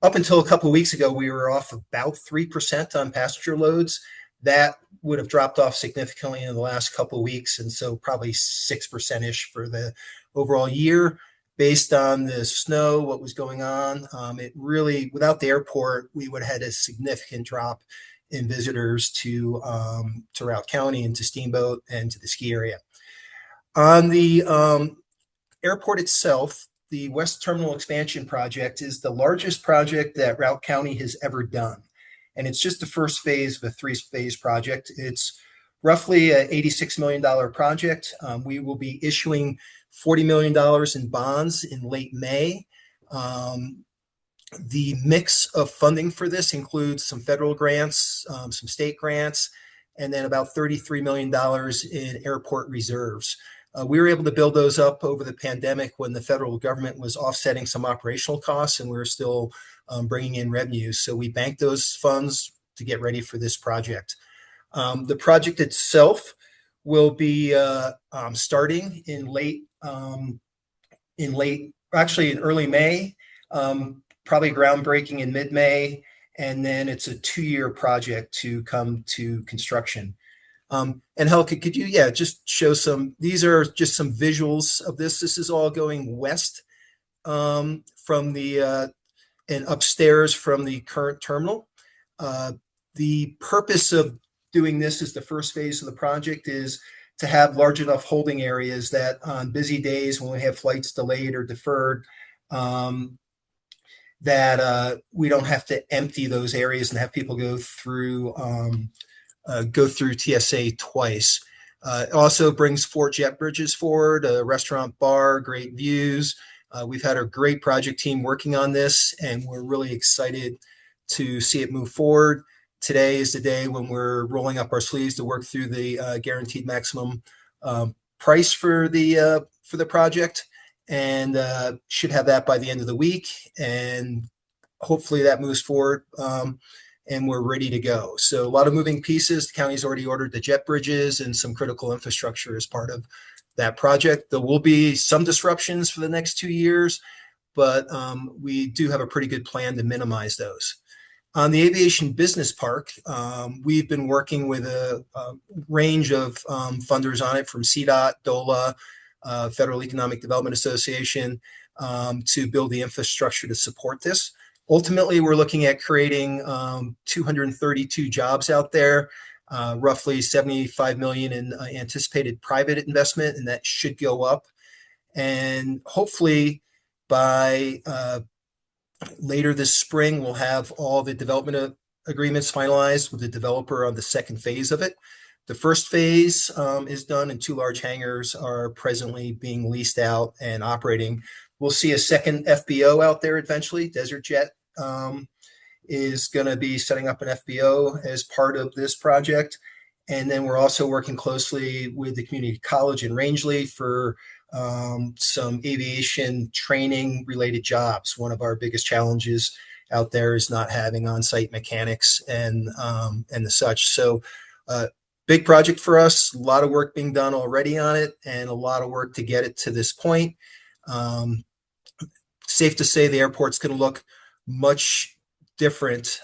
until a couple of weeks ago, we were off about 3% on passenger loads. That would have dropped off significantly in the last couple of weeks, and so probably 6%-ish for the overall year. Based on the snow, what was going on, it really, without the airport, we would have had a significant drop in visitors to Routt County and to Steamboat and to the ski area. On the airport itself, the West Terminal Expansion Project is the largest project that Routt County has ever done. And it's just the first phase of a three-phase project. It's roughly an $86 million project. We will be issuing $40 million in bonds in late May. The mix of funding for this includes some federal grants, some state grants, and then about $33 million in airport reserves. We were able to build those up over the pandemic when the federal government was offsetting some operational costs and we were still bringing in revenues. So we banked those funds to get ready for this project. The project itself will be starting in early May, probably groundbreaking in mid-May, and then it's a 2-year project to come to construction. And Helke, could you, just show these are just some visuals of this. This is all going west from the, and upstairs from the current terminal. The purpose of doing this as the first phase of the project is to have large enough holding areas that on busy days when we have flights delayed or deferred, that we don't have to empty those areas and have people go through TSA twice. It also brings 4 jet bridges forward, a restaurant bar, great views. We've had a great project team working on this, and we're really excited to see it move forward. Today is the day when we're rolling up our sleeves to work through the guaranteed maximum price for the project, and should have that by the end of the week. And hopefully that moves forward. And we're ready to go. So a lot of moving pieces. The county's already ordered the jet bridges and some critical infrastructure as part of that project. There will be some disruptions for the next 2 years, but we do have a pretty good plan to minimize those. On the aviation business park, we've been working with a range of funders on it, from CDOT, DOLA, Federal Economic Development Association, to build the infrastructure to support this. Ultimately, we're looking at creating 232 jobs out there, roughly $75 million in anticipated private investment, and that should go up. And hopefully by later this spring, we'll have all the development agreements finalized with the developer on the second phase of it. The first phase is done, and 2 large hangars are presently being leased out and operating. We'll see a second FBO out there eventually. Desert Jet is going to be setting up an FBO as part of this project. And then we're also working closely with the community college in Rangeley for some aviation training related jobs. One of our biggest challenges out there is not having on-site mechanics and the such. So big project for us, a lot of work being done already on it, and a lot of work to get it to this point. Safe to say the airport's going to look much different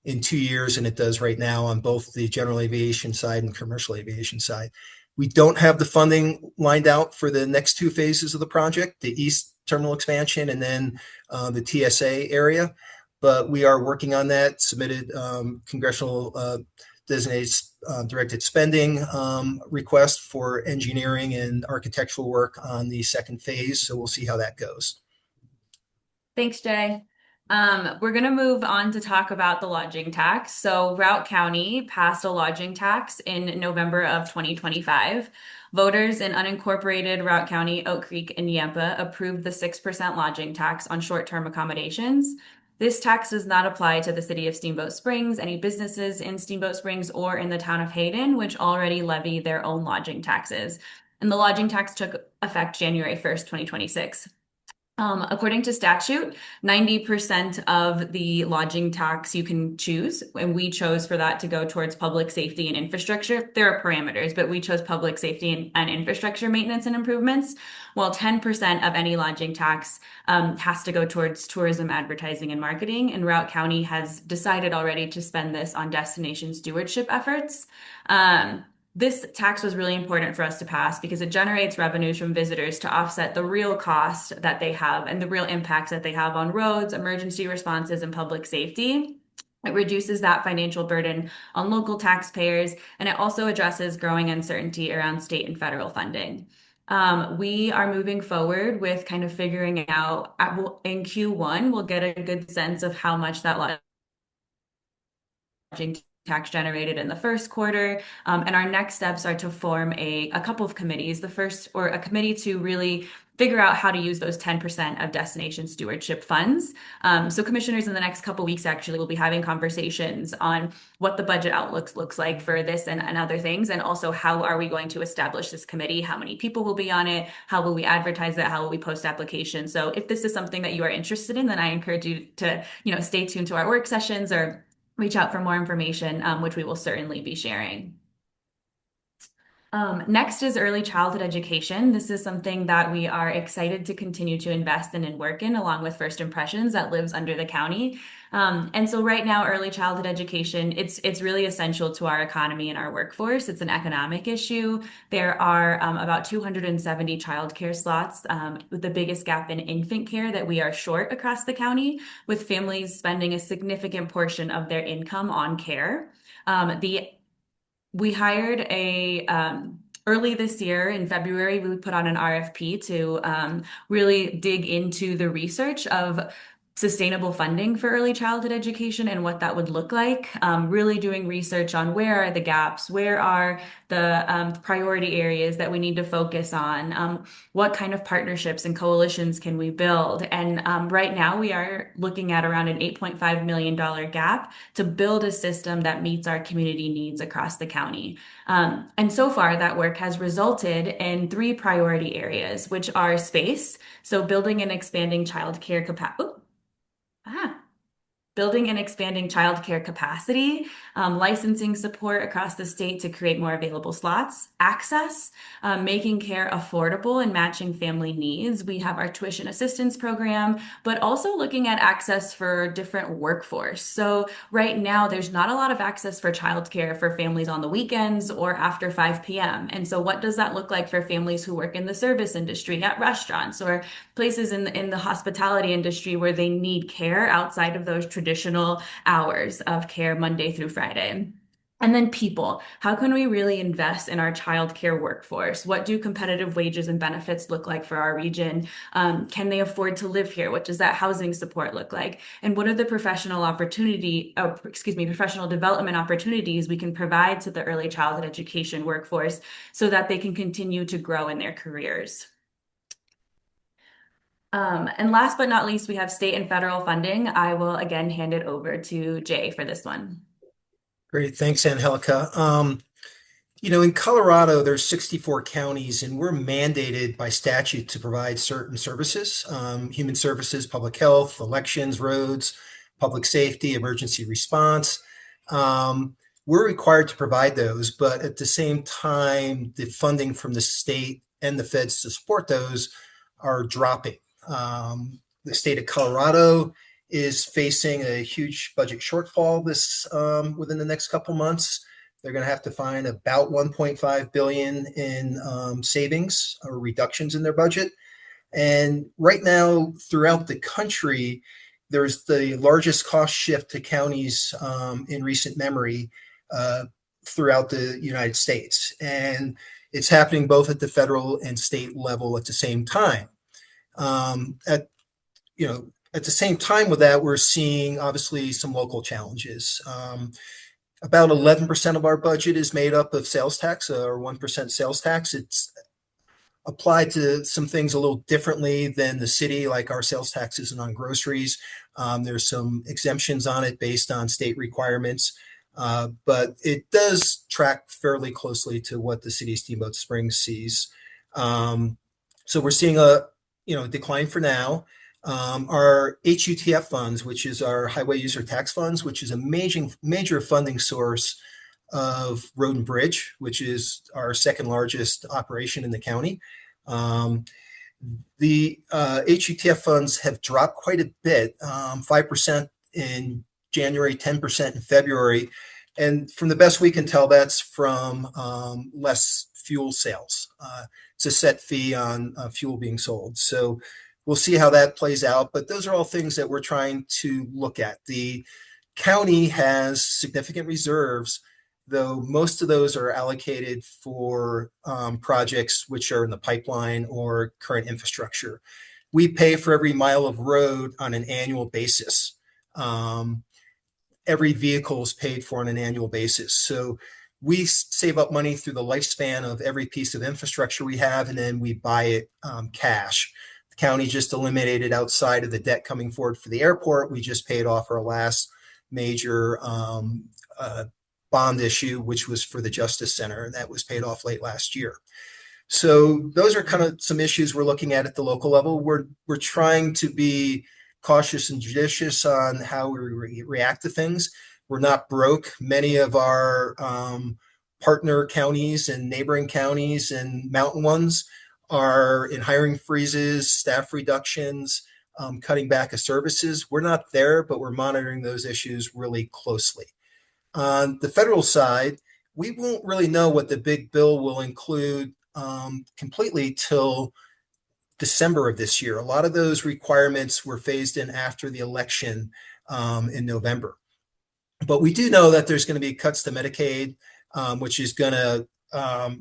in 2 years than it does right now on both the general aviation side and commercial aviation side. We don't have the funding lined out for the next 2 phases of the project, the East Terminal Expansion and then the TSA area, but we are working on that, submitted congressional designated directed spending request for engineering and architectural work on the second phase. So we'll see how that goes. Thanks, Jay. We're going to move on to talk about the lodging tax. So, Routt County passed a lodging tax in November of 2025. Voters in unincorporated Routt County, Oak Creek, and Yampa approved the 6% lodging tax on short-term accommodations. This tax does not apply to the city of Steamboat Springs, any businesses in Steamboat Springs, or in the town of Hayden, which already levy their own lodging taxes. And the lodging tax took effect January 1st, 2026. According to statute, 90% of the lodging tax you can choose, and we chose for that to go towards public safety and infrastructure. There are parameters, but we chose public safety and infrastructure maintenance and improvements, while 10% of any lodging tax has to go towards tourism, advertising, and marketing. And Routt County has decided already to spend this on destination stewardship efforts. This tax was really important for us to pass because it generates revenues from visitors to offset the real cost that they have and the real impacts that they have on roads, emergency responses, and public safety. It reduces that financial burden on local taxpayers, and it also addresses growing uncertainty around state and federal funding. We are moving forward with kind of figuring out in Q1, we'll get a good sense of how much that lodging tax generated in the first quarter. And our next steps are to form a couple of committees. The first, or a committee to really figure out how to use those 10% of destination stewardship funds. So commissioners in the next couple of weeks actually will be having conversations on what the budget outlook looks like for this and other things. And also how are we going to establish this committee? How many people will be on it? How will we advertise it? How will we post applications? So if this is something that you are interested in, then I encourage you to, stay tuned to our work sessions or reach out for more information, which we will certainly be sharing. Next is early childhood education. This is something that we are excited to continue to invest in and work in, along with First Impressions that lives under the county. And so right now, early childhood education, it's really essential to our economy and our workforce. It's an economic issue. There are about 270 childcare slots, with the biggest gap in infant care that we are short across the county, with families spending a significant portion of their income on care. We hired early this year in February, we put on an RFP to really dig into the research of sustainable funding for early childhood education and what that would look like. Really doing research on where are the gaps, where are the priority areas that we need to focus on, what kind of partnerships and coalitions can we build. And right now we are looking at around an $8.5 million gap to build a system that meets our community needs across the county. And so far that work has resulted in 3 priority areas, which are space, so building and expanding childcare capacity. Building and expanding childcare capacity, licensing support across the state to create more available slots, access, making care affordable and matching family needs. We have our tuition assistance program, but also looking at access for different workforce. So right now, there's not a lot of access for childcare for families on the weekends or after 5 p.m. And so what does that look like for families who work in the service industry, at restaurants, or places in the hospitality industry where they need care outside of those traditional hours of care Monday through Friday? And then people, how can we really invest in our childcare workforce? What do competitive wages and benefits look like for our region? Can they afford to live here? What does that housing support look like? And what are the professional development opportunities we can provide to the early childhood education workforce so that they can continue to grow in their careers? And last but not least, we have state and federal funding. I will again hand it over to Jay for this one. Great. Thanks, Angelica. In Colorado, there's 64 counties, and we're mandated by statute to provide certain services, human services, public health, elections, roads, public safety, emergency response. We're required to provide those, but at the same time, the funding from the state and the feds to support those are dropping. The state of Colorado is facing a huge budget shortfall within the next couple months. They're going to have to find about $1.5 billion in savings or reductions in their budget. And right now, throughout the country, there's the largest cost shift to counties in recent memory throughout the United States. And it's happening both at the federal and state level at the same time. At the same time with that, we're seeing obviously some local challenges. About 11% of our budget is made up of sales tax or 1% sales tax. It's applied to some things a little differently than the city, like our sales tax isn't on groceries. There's some exemptions on it based on state requirements, but it does track fairly closely to what the city of Steamboat Springs sees. Um, so we're seeing a decline for now. Our HUTF funds, which is our highway user tax funds, which is a major funding source of Road and Bridge, which is our second largest operation in the county. Um, the HUTF funds have dropped quite a bit, 5% in January, 10% in February. And from the best we can tell, that's from less fuel sales. It's a set fee on fuel being sold. So we'll see how that plays out. But those are all things that we're trying to look at. The county has significant reserves, though most of those are allocated for projects which are in the pipeline or current infrastructure. We pay for every mile of road on an annual basis. Every vehicle is paid for on an annual basis. So we save up money through the lifespan of every piece of infrastructure we have, and then we buy it cash. The county just eliminated, outside of the debt coming forward for the airport, we just paid off our last major bond issue, which was for the Justice Center, and that was paid off late last year. So those are kind of some issues we're looking at the local level. We're trying to be cautious and judicious on how we react to things. We're not broke. Many of our partner counties and neighboring counties and mountain ones are in hiring freezes, staff reductions, cutting back of services. We're not there, but we're monitoring those issues really closely. On the federal side, we won't really know what the big bill will include completely till December of this year. A lot of those requirements were phased in after the election in November. But we do know that there's going to be cuts to Medicaid, which is going to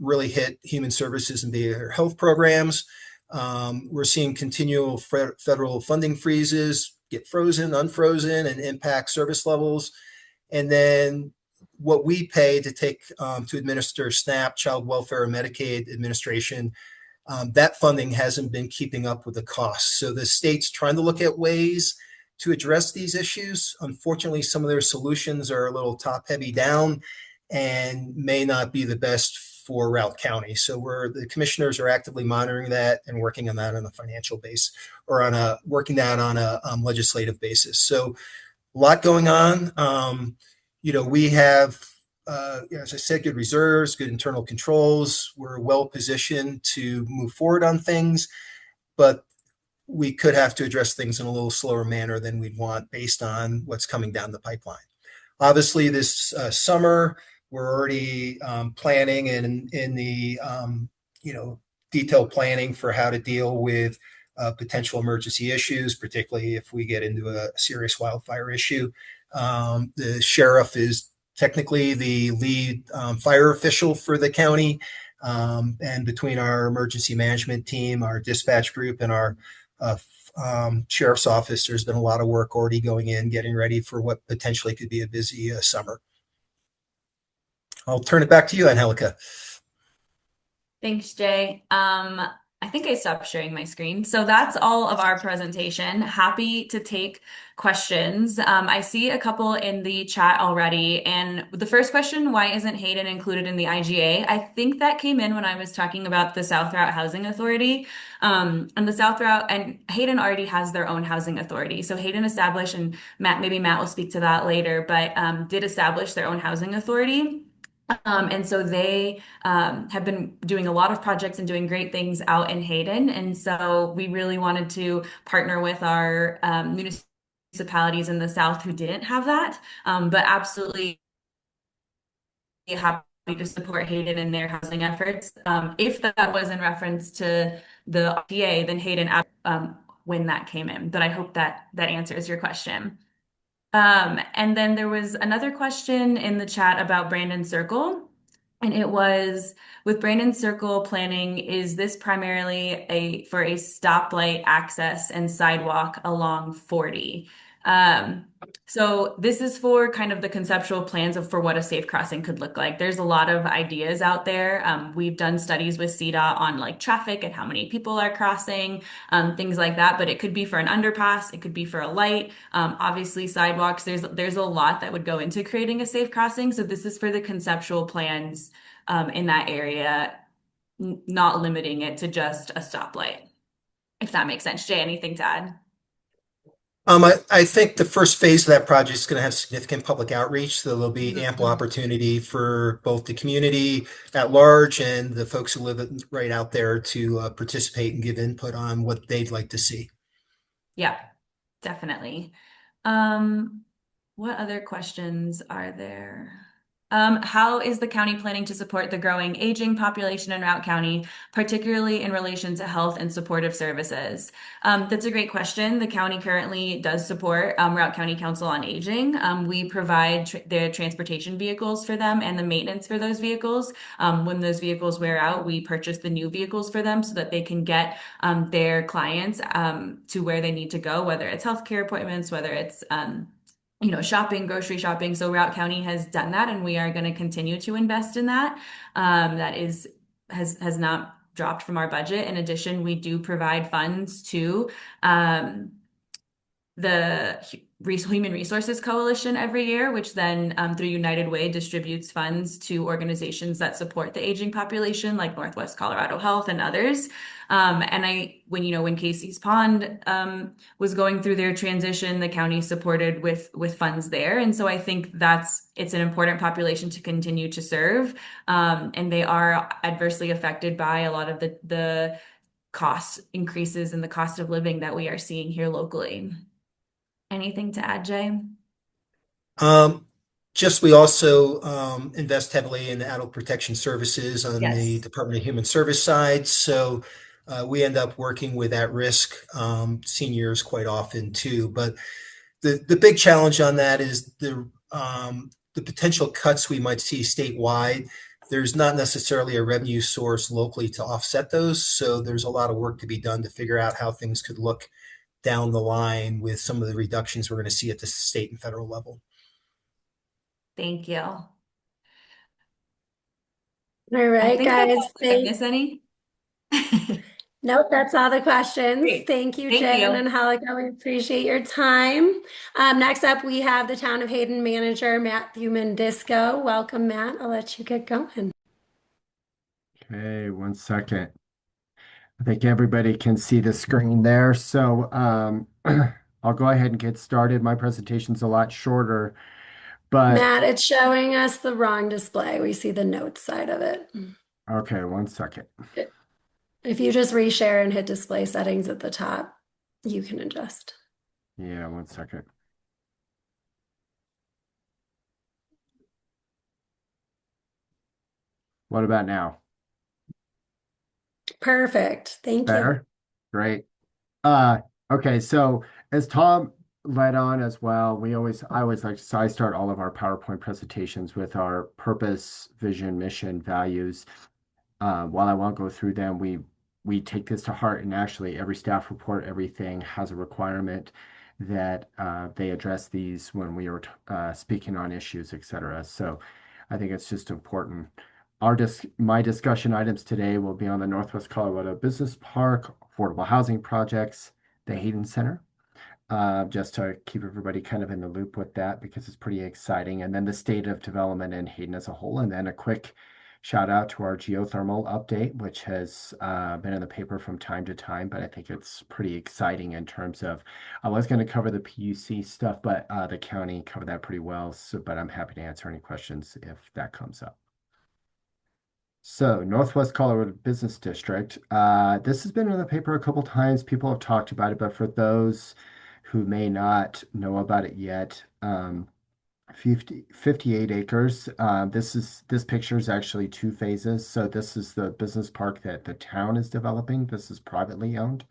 really hit human services and behavioral health programs. We're seeing continual federal funding freezes get frozen, unfrozen, and impact service levels. And then what we pay to to administer SNAP, Child Welfare, and Medicaid administration, that funding hasn't been keeping up with the costs. So the state's trying to look at ways to address these issues. Unfortunately, some of their solutions are a little top heavy down and may not be the best for Routt County. So the commissioners are actively monitoring that and working on that on a financial base, or working that on a legislative basis. So a lot going on. We have, as I said, good reserves, good internal controls. We're well positioned to move forward on things, but we could have to address things in a little slower manner than we'd want based on what's coming down the pipeline. Obviously, this summer, we're already planning and in the detailed planning for how to deal with potential emergency issues, particularly if we get into a serious wildfire issue. The sheriff is technically the lead fire official for the county. And between our emergency management team, our dispatch group, and our sheriff's office, there's been a lot of work already going in, getting ready for what potentially could be a busy summer. I'll turn it back to you, Angelica. Thanks, Jay. I think I stopped sharing my screen. So that's all of our presentation. Happy to take questions. I see a couple in the chat already. And the first question, why isn't Hayden included in the IGA? I think that came in when I was talking about the South Routt Housing Authority. And the South Routt, and Hayden already has their own housing authority. So Hayden established, and maybe Matt will speak to that later, but did establish their own housing authority. And so they have been doing a lot of projects and doing great things out in Hayden. And so we really wanted to partner with our municipalities in the South who didn't have that, but absolutely happy to support Hayden in their housing efforts. If that was in reference to the RTA, then Hayden when that came in. But I hope that answers your question. And then there was another question in the chat about Brandon Circle. And it was with Brandon Circle planning, is this primarily for a stoplight access and sidewalk along 40? Um, so this is for kind of the conceptual plans for what a safe crossing could look like. There's a lot of ideas out there. We've done studies with CDOT on like traffic and how many people are crossing, things like that. But it could be for an underpass, it could be for a light. Obviously, sidewalks. There's a lot that would go into creating a safe crossing. So this is for the conceptual plans in that area, not limiting it to just a stoplight, if that makes sense. Jay, anything to add? I think the first phase of that project is going to have significant public outreach, so there'll be ample Mhm. opportunity for both the community at large and the folks who live right out there to participate and give input on what they'd like to see. Yeah, definitely. Um, what other questions are there? How is the county planning to support the growing aging population in Routt County, particularly in relation to health and supportive services? That's a great question. The county currently does support Routt County Council on Aging. We provide the transportation vehicles for them and the maintenance for those vehicles. When those vehicles wear out, we purchase the new vehicles for them so that they can get their clients to where they need to go, whether it's healthcare appointments, whether it's shopping, grocery shopping. So Routt County has done that, and we are going to continue to invest in that. That is has not dropped from our budget. In addition, we do provide funds to um, the Human Resources Coalition every year, which then through United Way distributes funds to organizations that support the aging population, like Northwest Colorado Health and others. When Casey's Pond was going through their transition, the county supported with funds there, and so I think it's an important population to continue to serve, and they are adversely affected by a lot of the cost increases in the cost of living that we are seeing here locally. Anything to add, Jay? Um, just we also invest heavily in adult protection services on the Yes. Department of Human Service side. So we end up working with at-risk seniors quite often too. But the big challenge on that is the potential cuts we might see statewide. There's not necessarily a revenue source locally to offset those. So there's a lot of work to be done to figure out how things could look down the line with some of the reductions we're going to see at the state and federal level. Thank you. All I right, think that's guys. all. Did I miss any? Nope, that's all the questions. Great. Thank you, Thank Jen you. and Angelica. We appreciate your time. Next up, we have the Town of Hayden manager, Matthew Mendisco. Welcome, Matt. I'll let you get going. Okay, 1 second. I think everybody can see the screen there. So I'll go ahead and get started. My presentation's a lot shorter, but Matt, it's showing us the wrong display. We see the notes side of it. okay, 1 second. If you just reshare and hit display settings at the top, you can adjust. Yeah, 1 second. What about now? Perfect. Thank you. Better? Great. Okay, so as Tom led on as well, I always like, so I start all of our PowerPoint presentations with our purpose, vision, mission, values. While I won't go through them, we take this to heart, and actually every staff report, everything has a requirement that they address these when we are speaking on issues, etc. So I think it's just important. My discussion items today will be on the Northwest Colorado Business Park, affordable housing projects, the Hayden Center, just to keep everybody kind of in the loop with that because it's pretty exciting. And then the state of development in Hayden as a whole. And then a quick shout out to our geothermal update, which has been in the paper from time to time, but I think it's pretty exciting in terms of, I was going to cover the PUC stuff, but the county covered that pretty well. So, but I'm happy to answer any questions if that comes up. So, Northwest Colorado Business District. This has been in the paper a couple times. People have talked about it, but for those who may not know about it yet, 58 acres. This picture is actually two phases. So this is the business park that the town is developing. This is privately owned,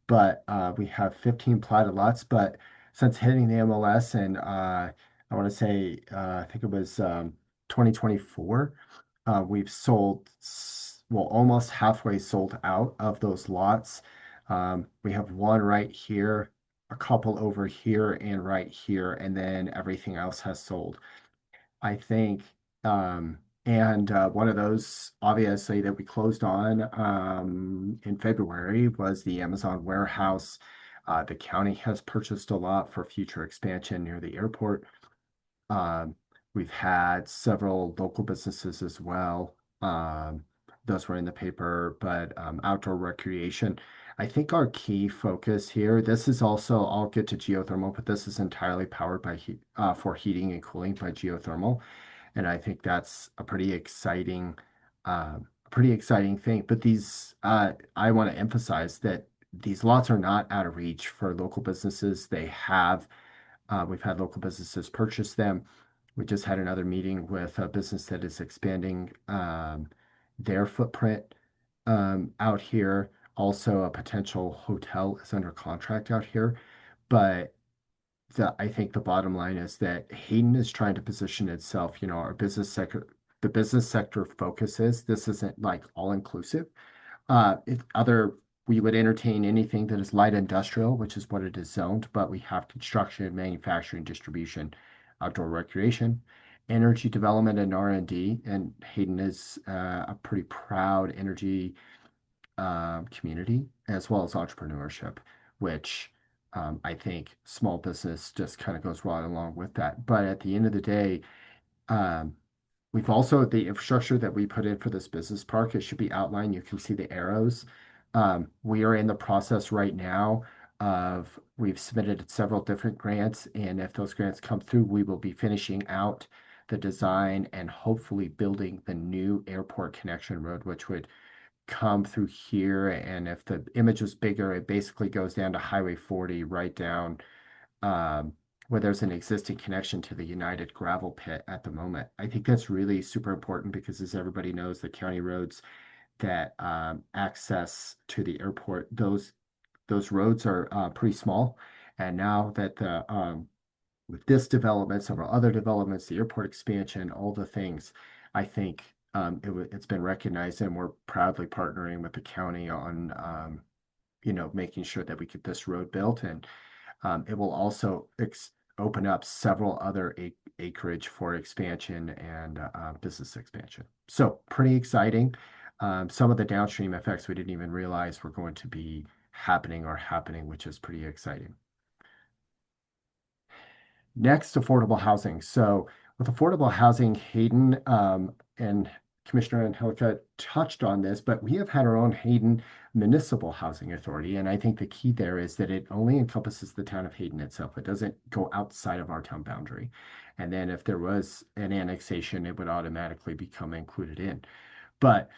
but we have 15 platted lots. But since hitting the MLS and I want to say I think it was 2024, we've sold, well, almost halfway sold out of those lots. We have one right here, a couple over here, and right here, and then everything else has sold. I think, and one of those obviously that we closed on in February was the Amazon warehouse. The county has purchased a lot for future expansion near the airport. Um, we've had several local businesses as well. Those were in the paper, but outdoor recreation. I think our key focus here, this is also, I'll get to geothermal, but this is entirely powered by heat, for heating and cooling by geothermal. And I think that's a pretty exciting thing. But I want to emphasize that these lots are not out of reach for local businesses. We've had local businesses purchase them. We just had another meeting with a business that is expanding their footprint out here. Also, a potential hotel is under contract out here. But I think the bottom line is that Hayden is trying to position itself, our business sector, the business sector focuses. This isn't like all inclusive. If other, we would entertain anything that is light industrial, which is what it is zoned, but we have construction, manufacturing, distribution, outdoor recreation, energy development, and R&D. And Hayden is a pretty proud energy community as well as entrepreneurship, which I think small business just kind of goes right along with that. But at the end of the day, um, we've also the infrastructure that we put in for this business park, it should be outlined. You can see the arrows. We are in the process right now of we've submitted several different grants, and if those grants come through, we will be finishing out the design and hopefully building the new airport connection road, which would come through here. And if the image was bigger, it basically goes down to Highway 40, right down um, where there's an existing connection to the United gravel pit at the moment. I think that's really super important because, as everybody knows, the county roads that access to the airport, those roads are pretty small. And now that the with this development, several other developments, the airport expansion, all the things, I think it's been recognized, and we're proudly partnering with the county on making sure that we get this road built, and it will also open up several other acreage for expansion and business expansion. So pretty exciting. Some of the downstream effects we didn't even realize were going to be happening, which is pretty exciting. Next, affordable housing. So with affordable housing, Hayden and Commissioner Angelica touched on this, but we have had our own Hayden Municipal Housing Authority. And I think the key there is that it only encompasses the town of Hayden itself. It doesn't go outside of our town boundary. And then if there was an annexation, it would automatically become included in. But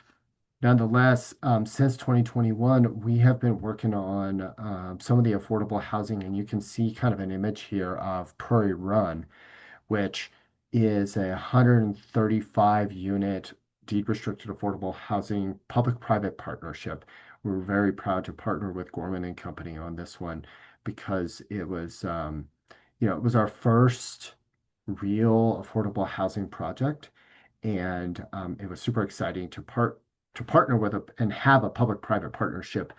nonetheless, since 2021, we have been working on some of the affordable housing, and you can see kind of an image here of Prairie Run, which is a 135 unit deed restricted affordable housing public-private partnership. We're very proud to partner with Gorman and Company on this one because it was our first real affordable housing project, and it was super exciting to partner with and have a public-private partnership.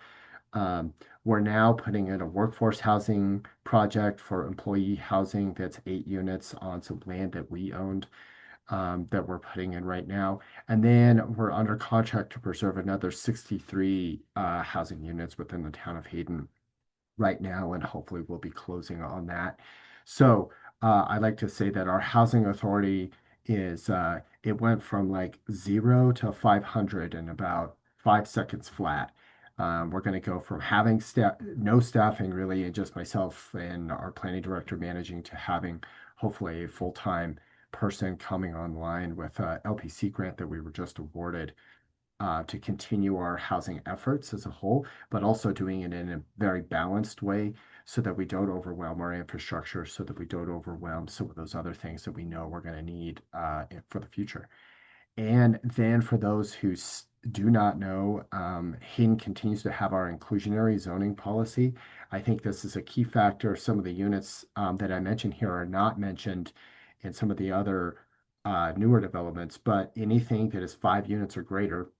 We're now putting in a workforce housing project for employee housing that's 8 units on some land that we owned that we're putting in right now. And then we're under contract to preserve another 63 housing units within the town of Hayden right now, and hopefully we'll be closing on that. So I like to say that our housing authority it went from like 0 to 500 in about 5 seconds flat. We're going to go from having no staffing really, and just myself and our planning director managing, to having hopefully a full-time person coming online with a LPC grant that we were just awarded to continue our housing efforts as a whole, but also doing it in a very balanced way so that we don't overwhelm our infrastructure, so that we don't overwhelm some of those other things that we know we're going to need for the future. And then for those who do not know, Hayden continues to have our inclusionary zoning policy. I think this is a key factor. Some of the units that I mentioned here are not mentioned in some of the other newer developments, but anything that is 5 units or greater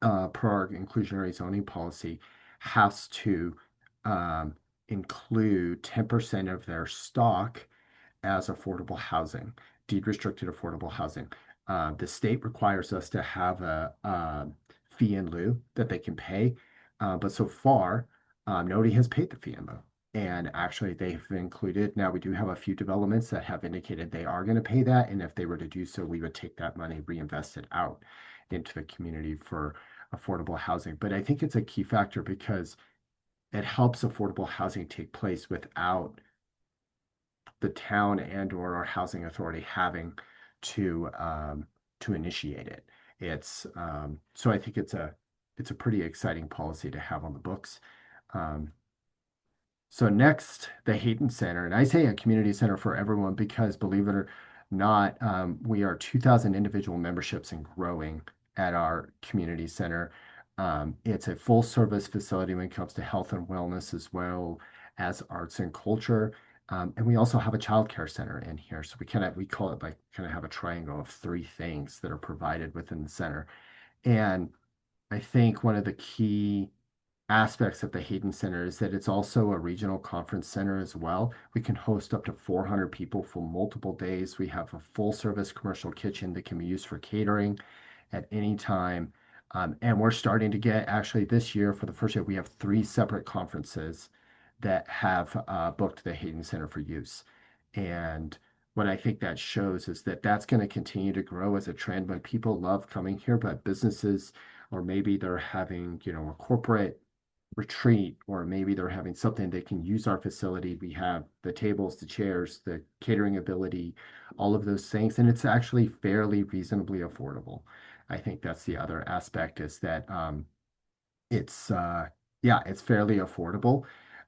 per our inclusionary zoning policy has to um, include 10% of their stock as affordable housing, deed restricted affordable housing. The state requires us to have a fee in lieu that they can pay, but so far, nobody has paid the fee in lieu. And actually, they've included, now we do have a few developments that have indicated they are going to pay that. And if they were to do so, we would take that money, reinvest it out into the community for affordable housing. But I think it's a key factor because it helps affordable housing take place without the town and or our housing authority having to initiate it. It's so I think it's a pretty exciting policy to have on the books. Um, so next, the Hayden Center, and I say a community center for everyone because believe it or not, we are 2,000 individual memberships and growing at our community center. It's a full service facility when it comes to health and wellness as well as arts and culture. And we also have a childcare center in here. So we call it like kind of have a triangle of three things that are provided within the center. And I think one of the key aspects of the Hayden Center is that it's also a regional conference center as well. We can host up to 400 people for multiple days. We have a full service commercial kitchen that can be used for catering at any time. And we're starting to get actually this year for the first year, we have three separate conferences that have booked the Hayden Center for use. And what I think that shows is that that's going to continue to grow as a trend when people love coming here, but businesses, or maybe they're having, a corporate retreat, or maybe they're having something they can use our facility. We have the tables, the chairs, the catering ability, all of those things, and it's actually fairly reasonably affordable. I think that's the other aspect is that it's yeah, it's fairly affordable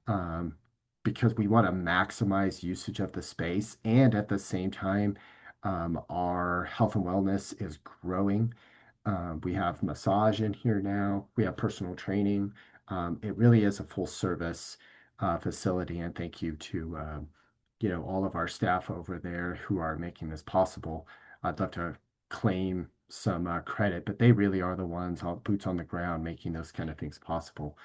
um, because we want to maximize usage of the space, and at the same time, our health and wellness is growing. We have massage in here now. We have personal training. It really is a full service facility, and thank you to all of our staff over there who are making this possible. I'd love to claim some credit, but they really are the ones, all boots on the ground, making those kind of things possible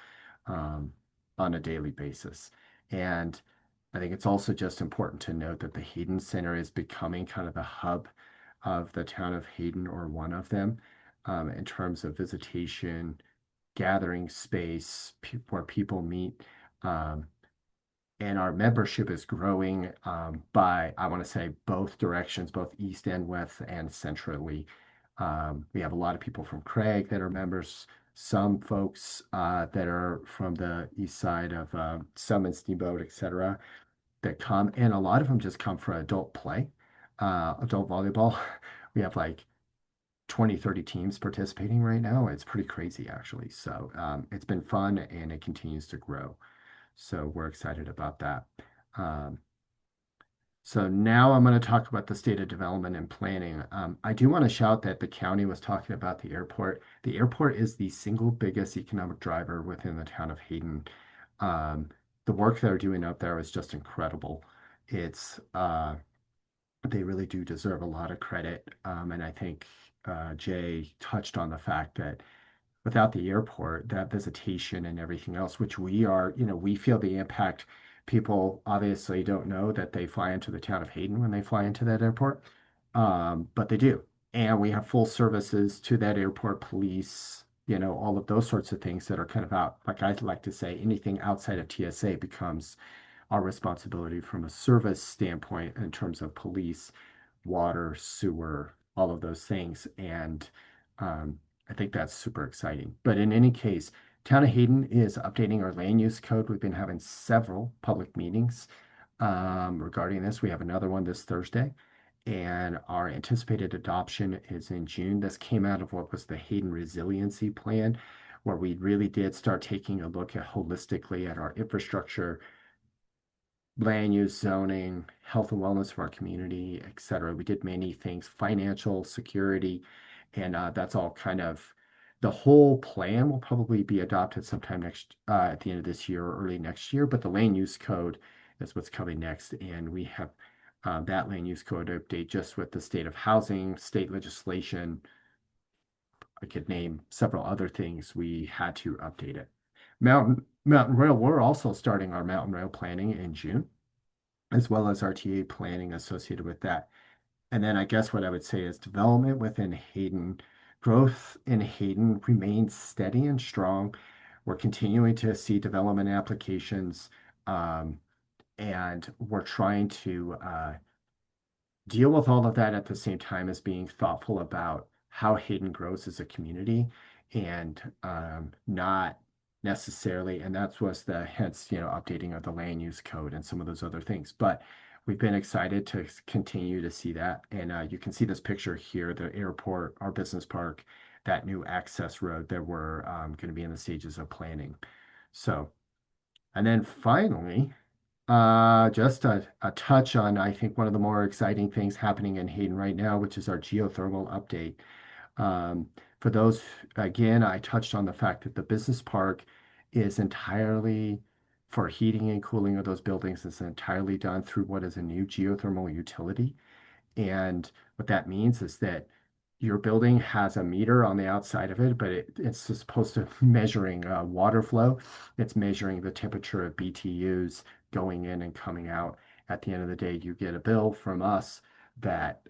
um, on a daily basis. And I think it's also just important to note that the Hayden Center is becoming kind of the hub of the town of Hayden, or one of them, in terms of visitation, gathering space, where people meet. Um, and our membership is growing by, I want to say, both directions, both east and west and centrally. We have a lot of people from Craig that are members, some folks that are from the east side of Summit, Steamboat, etc., that come, and a lot of them just come for adult play, adult volleyball. We have like 20, 30 teams participating right now. It's pretty crazy, actually. So it's been fun and it continues to grow. So we're excited about that. Um, so now I'm going to talk about the state of development and planning. I do want to shout that the county was talking about the airport. The airport is the single biggest economic driver within the town of Hayden. Um, the work they're doing up there is just incredible. It's they really do deserve a lot of credit. And I think Jay touched on the fact that without the airport, that visitation and everything else, which we are, we feel the impact. People obviously don't know that they fly into the town of Hayden when they fly into that airport, but they do. And we have full services to that airport, police, all of those sorts of things that are kind of out. Like I'd like to say, anything outside of TSA becomes our responsibility from a service standpoint in terms of police, water, sewer, all of those things. And I think that's super exciting. But in any case, Town of Hayden is updating our land use code. We've been having several public meetings regarding this. We have another one this Thursday, and our anticipated adoption is in June. This came out of what was the Hayden Resiliency Plan, where we really did start taking a look at holistically at our infrastructure, land use, zoning, health and wellness of our community, et cetera. We did many things, financial security, and that's all kind of the whole plan will probably be adopted sometime next at the end of this year or early next year. But the land use code is what's coming next, and we have that land use code update just with the state of housing, state legislation. I could name several other things we had to update it. Mountain Rail, we're also starting our Mountain Rail planning in June, as well as RTA planning associated with that. And then I guess what I would say is development within Hayden, growth in Hayden remains steady and strong. We're continuing to see development applications, um, and we're trying to deal with all of that at the same time as being thoughtful about how Hayden grows as a community and not necessarily, and that's was the hence, updating of the land use code and some of those other things. But we've been excited to continue to see that. And you can see this picture here, the airport, our business park, that new access road that we're going to be in the stages of planning. So, and then finally, just a touch on, I think, one of the more exciting things happening in Hayden right now, which is our geothermal update. Um, for those, again, I touched on the fact that the business park is entirely for heating and cooling of those buildings is entirely done through what is a new geothermal utility. And what that means is that your building has a meter on the outside of it, but it's supposed to measuring water flow. It's measuring the temperature of BTUs going in and coming out. At the end of the day, you get a bill from us that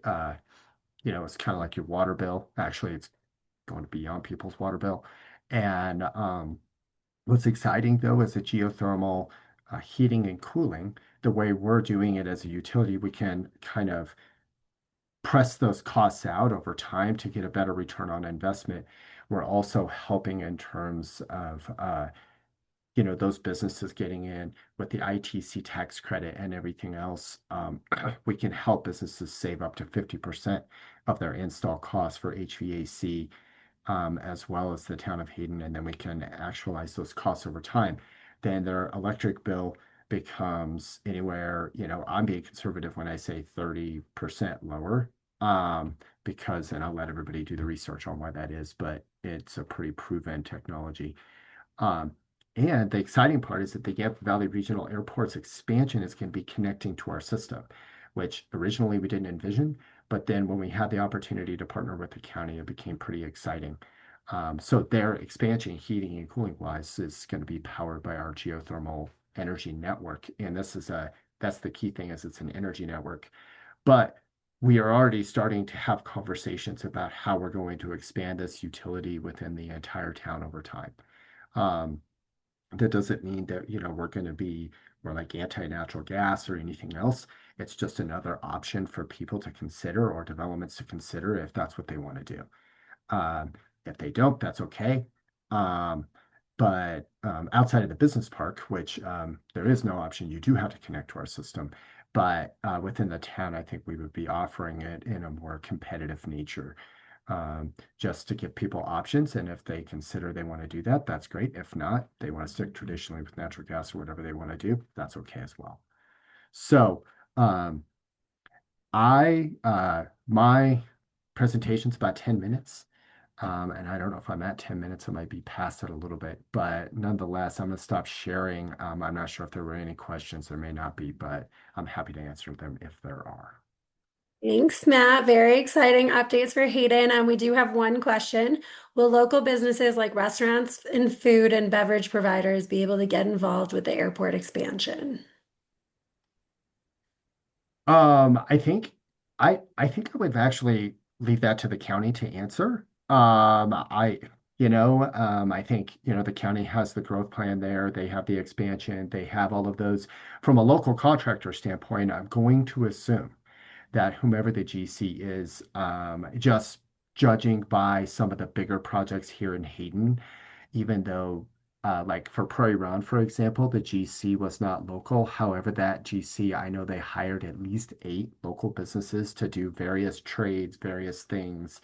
it's kind of like your water bill. Actually, it's going to be on people's water bill. And what's exciting though is the geothermal heating and cooling. The way we're doing it as a utility, we can kind of press those costs out over time to get a better return on investment. We're also helping in terms of those businesses getting in with the ITC tax credit and everything else. We can help businesses save up to 50% of their install costs for HVAC, as well as the town of Hayden, and then we can actualize those costs over time. Then their electric bill becomes anywhere, I'm being conservative when I say 30% lower, because, and I'll let everybody do the research on why that is, but it's a pretty proven technology. Um, and the exciting part is that the Yampa Valley Regional Airport's expansion is going to be connecting to our system, which originally we didn't envision. But then when we had the opportunity to partner with the county, it became pretty exciting. So their expansion, heating and cooling wise, is going to be powered by our geothermal energy network. And that's the key thing is it's an energy network. But we are already starting to have conversations about how we're going to expand this utility within the entire town over time. Um, that doesn't mean that, we're like anti-natural gas or anything else. It's just another option for people to consider or developments to consider if that's what they want to do. Um, if they don't, that's okay. Um, but outside of the business park, which there is no option, you do have to connect to our system. But within the town, I think we would be offering it in a more competitive nature, just to give people options. And if they consider they want to do that, that's great. If not, they want to stick traditionally with natural gas or whatever they want to do, that's okay as well. So um, my presentation's about 10 minutes. And I don't know if I'm at 10 minutes, I might be past it a little bit, but nonetheless, I'm going to stop sharing. I'm not sure if there were any questions, there may not be, but I'm happy to answer them if there are. Thanks, Matt. Very exciting updates for Hayden. And we do have one question. Will local businesses like restaurants and food and beverage providers be able to get involved with the airport expansion? I think I would actually leave that to the county to answer. I think, the county has the growth plan there. They have the expansion. They have all of those. From a local contractor standpoint, I'm going to assume that whomever the GC is, just judging by some of the bigger projects here in Hayden, even though like for Prairie Run, for example, the GC was not local. However, that GC, I know they hired at least 8 local businesses to do various trades, various things,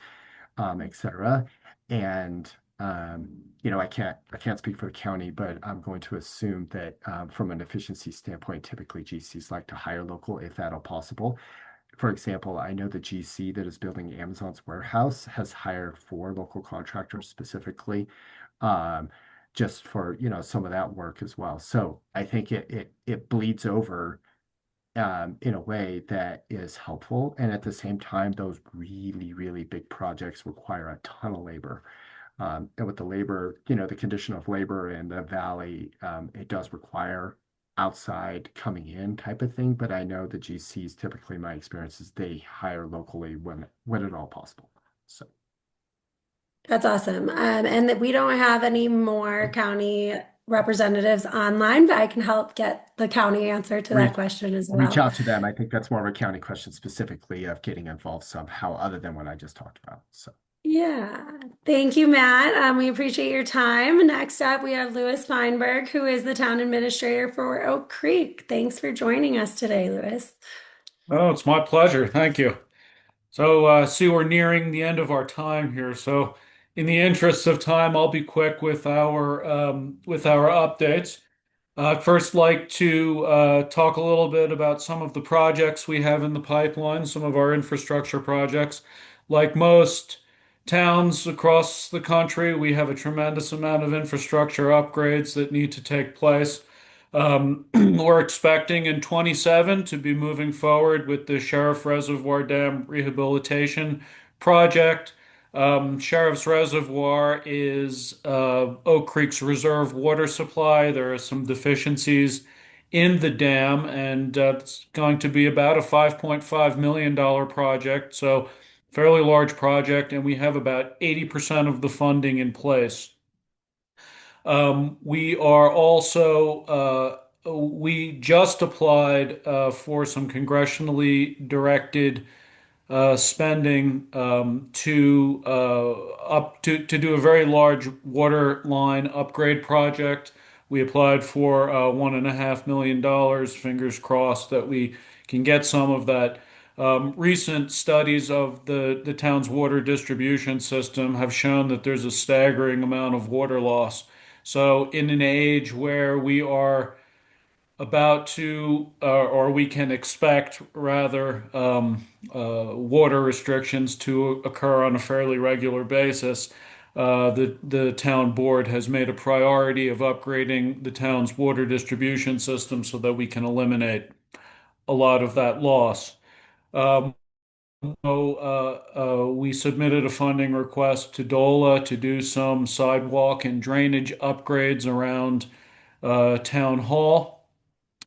etc. And I can't speak for the county, but I'm going to assume that from an efficiency standpoint, typically GCs like to hire local if at all possible. For example, I know the GC that is building Amazon's warehouse has hired 4 local contractors specifically, um, just for, some of that work as well. So I think it bleeds over in a way that is helpful. And at the same time, those really, really big projects require a ton of labor. And with the labor, the condition of labor in the valley, it does require outside coming in type of thing. But I know the GCs, typically my experience is they hire locally when at all possible. So That's awesome. And that we don't have any more county representatives online, but I can help get the county answer to that reach question as reach well. out to them. I think that's more of a county question specifically of getting involved somehow other than what I just talked about. So Yeah. Thank you, Matt. We appreciate your time. Next up, we have Louis Feinberg, who is the town administrator for Oak Creek. Thanks for joining us today, Louis. Oh, it's my pleasure. Thank you. So, see, we're nearing the end of our time here. So, in the interest of time, I'll be quick with our updates. I'd first like to talk a little bit about some of the projects we have in the pipeline, some of our infrastructure projects. Like most towns across the country, we have a tremendous amount of infrastructure upgrades that need to take place. We're expecting in 27 to be moving forward with the Sheriff Reservoir Dam Rehabilitation Project. Sheriff's Reservoir is Oak Creek's reserve water supply. There are some deficiencies in the dam, and it's going to be about a $5.5 million project, so fairly large project, and we have about 80% of the funding in place. We are also, we just applied for some congressionally directed spending to do a very large water line upgrade project. We applied for $1.5 million. Fingers crossed that we can get some of that. Recent studies of the town's water distribution system have shown that there's a staggering amount of water loss. So, in an age where we are about to, or we can expect rather, water restrictions to occur on a fairly regular basis. The town board has made a priority of upgrading the town's water distribution system so that we can eliminate a lot of that loss. Um, we submitted a funding request to DOLA to do some sidewalk and drainage upgrades around Town Hall.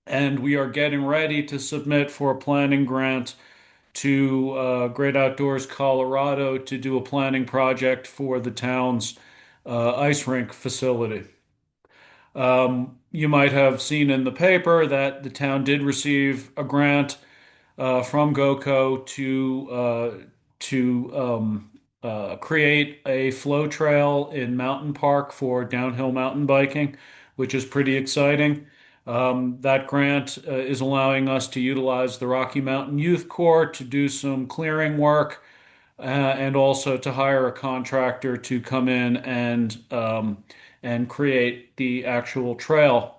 And we are getting ready to submit for a planning grant to Great Outdoors Colorado to do a planning project for the town's ice rink facility. You might have seen in the paper that the town did receive a grant from GOCO to create a flow trail in Mountain Park for downhill mountain biking, which is pretty exciting. That grant is allowing us to utilize the Rocky Mountain Youth Corps to do some clearing work and also to hire a contractor to come in and create the actual trail.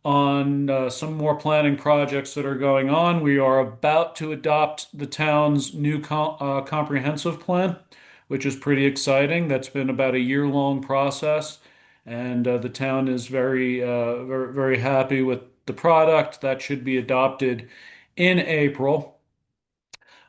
On some more planning projects that are going on, we are about to adopt the town's new comprehensive plan, which is pretty exciting. That's been about a year-long process, and the town is very happy with the product. That should be adopted in April.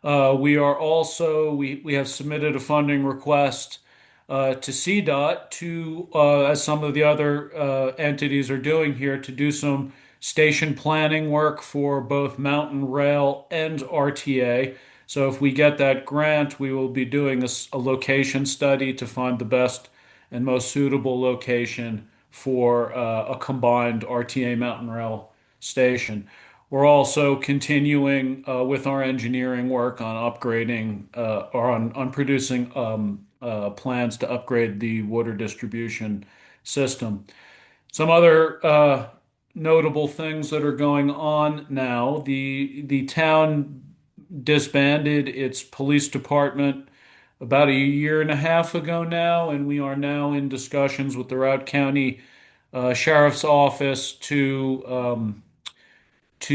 We have submitted a funding request to CDOT as some of the other entities are doing here, to do some station planning work for both mountain rail and RTA. So if we get that grant, we will be doing a location study to find the best and most suitable location for a combined RTA mountain rail station. We're also continuing with our engineering work on upgrading or on producing plans to upgrade the water distribution system. Some other notable things that are going on now. The town disbanded its police department about a year and a half ago now, and we are now in discussions with the Routt County Sheriff's Office to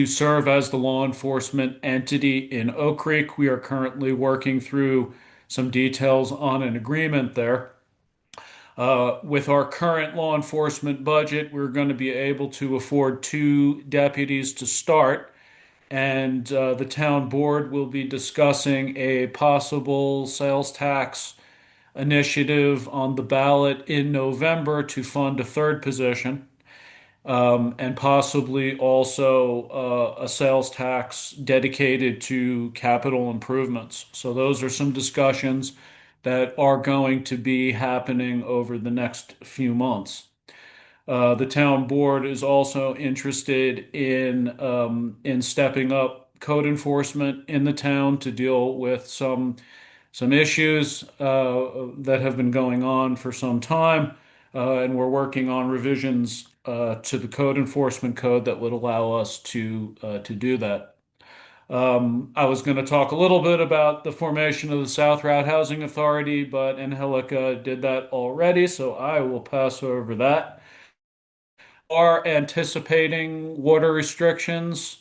serve as the law enforcement entity in Oak Creek. We are currently working through some details on an agreement there. With our current law enforcement budget, we're going to be able to afford two deputies to start. and the town board will be discussing a possible sales tax initiative on the ballot in November to fund a third position, and possibly also a sales tax dedicated to capital improvements. So those are some discussions that are going to be happening over the next few months. The town board is also interested in stepping up code enforcement in the town to deal with some issues that have been going on for some time, and we're working on revisions to the code enforcement code that would allow us to do that. I was going to talk a little bit about the formation of the South Route Housing Authority, but Angelica did that already, so I will pass over that. Are anticipating water restrictions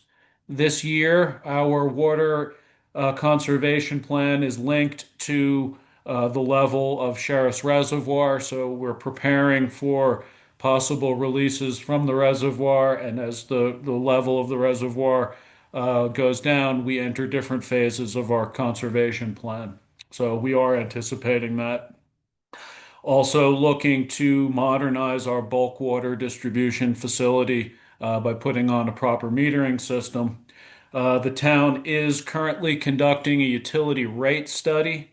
this year. Our water conservation plan is linked to the level of Sheriff's Reservoir, so we're preparing for possible releases from the reservoir, and as the level of the reservoir goes down, we enter different phases of our conservation plan. So we are anticipating that. Also looking to modernize our bulk water distribution facility by putting on a proper metering system. The town is currently conducting a utility rate study,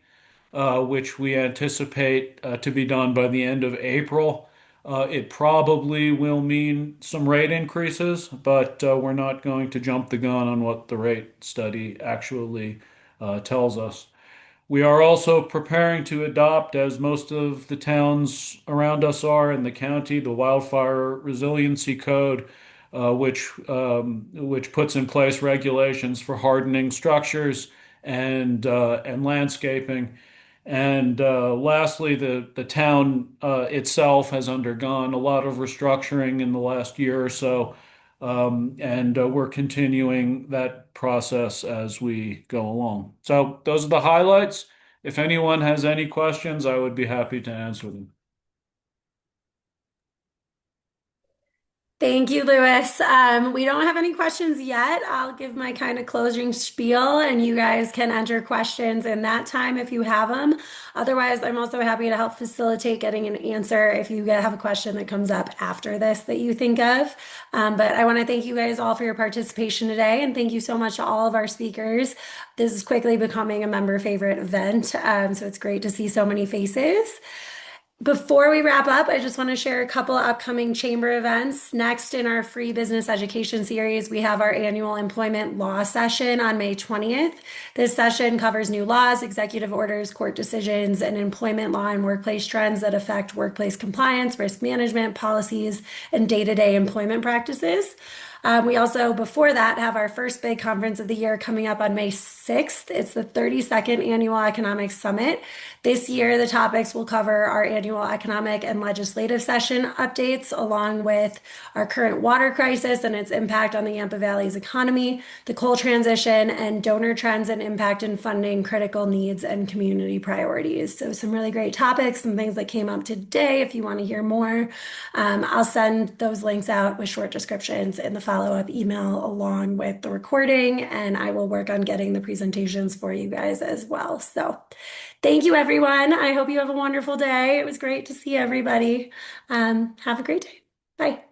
which we anticipate to be done by the end of April. It probably will mean some rate increases, but we're not going to jump the gun on what the rate study actually tells us. We are also preparing to adopt, as most of the towns around us are in the county, the Wildfire Resiliency Code, which puts in place regulations for hardening structures and landscaping. And lastly, the town itself has undergone a lot of restructuring in the last year or so, and we're continuing that process as we go along. So those are the highlights. If anyone has any questions, I would be happy to answer them. Thank you, Lewis. We don't have any questions yet. I'll give my kind of closing spiel, and you guys can enter questions in that time if you have them. Otherwise, I'm also happy to help facilitate getting an answer if you have a question that comes up after this that you think of. But I want to thank you guys all for your participation today, and thank you so much to all of our speakers. This is quickly becoming a member favorite event, so it's great to see so many faces. Before we wrap up, I just want to share a couple upcoming chamber events. Next, in our free business education series, we have our annual employment law session on May 20th. This session covers new laws, executive orders, court decisions, and employment law and workplace trends that affect workplace compliance, risk management, policies, and day-to-day employment practices. We also, before that, have our first big conference of the year coming up on May 6th. It's the 32nd Annual Economic Summit. This year, the topics will cover our annual economic and legislative session updates, along with our current water crisis and its impact on the Yampa Valley's economy, the coal transition, and donor trends and impact in funding critical needs and community priorities. So some really great topics, some things that came up today if you want to hear more. I'll send those links out with short descriptions in the follow-up email along with the recording, and I will work on getting the presentations for you guys as well. So thank you, everyone. I hope you have a wonderful day. It was great to see everybody. Have a great day. Bye.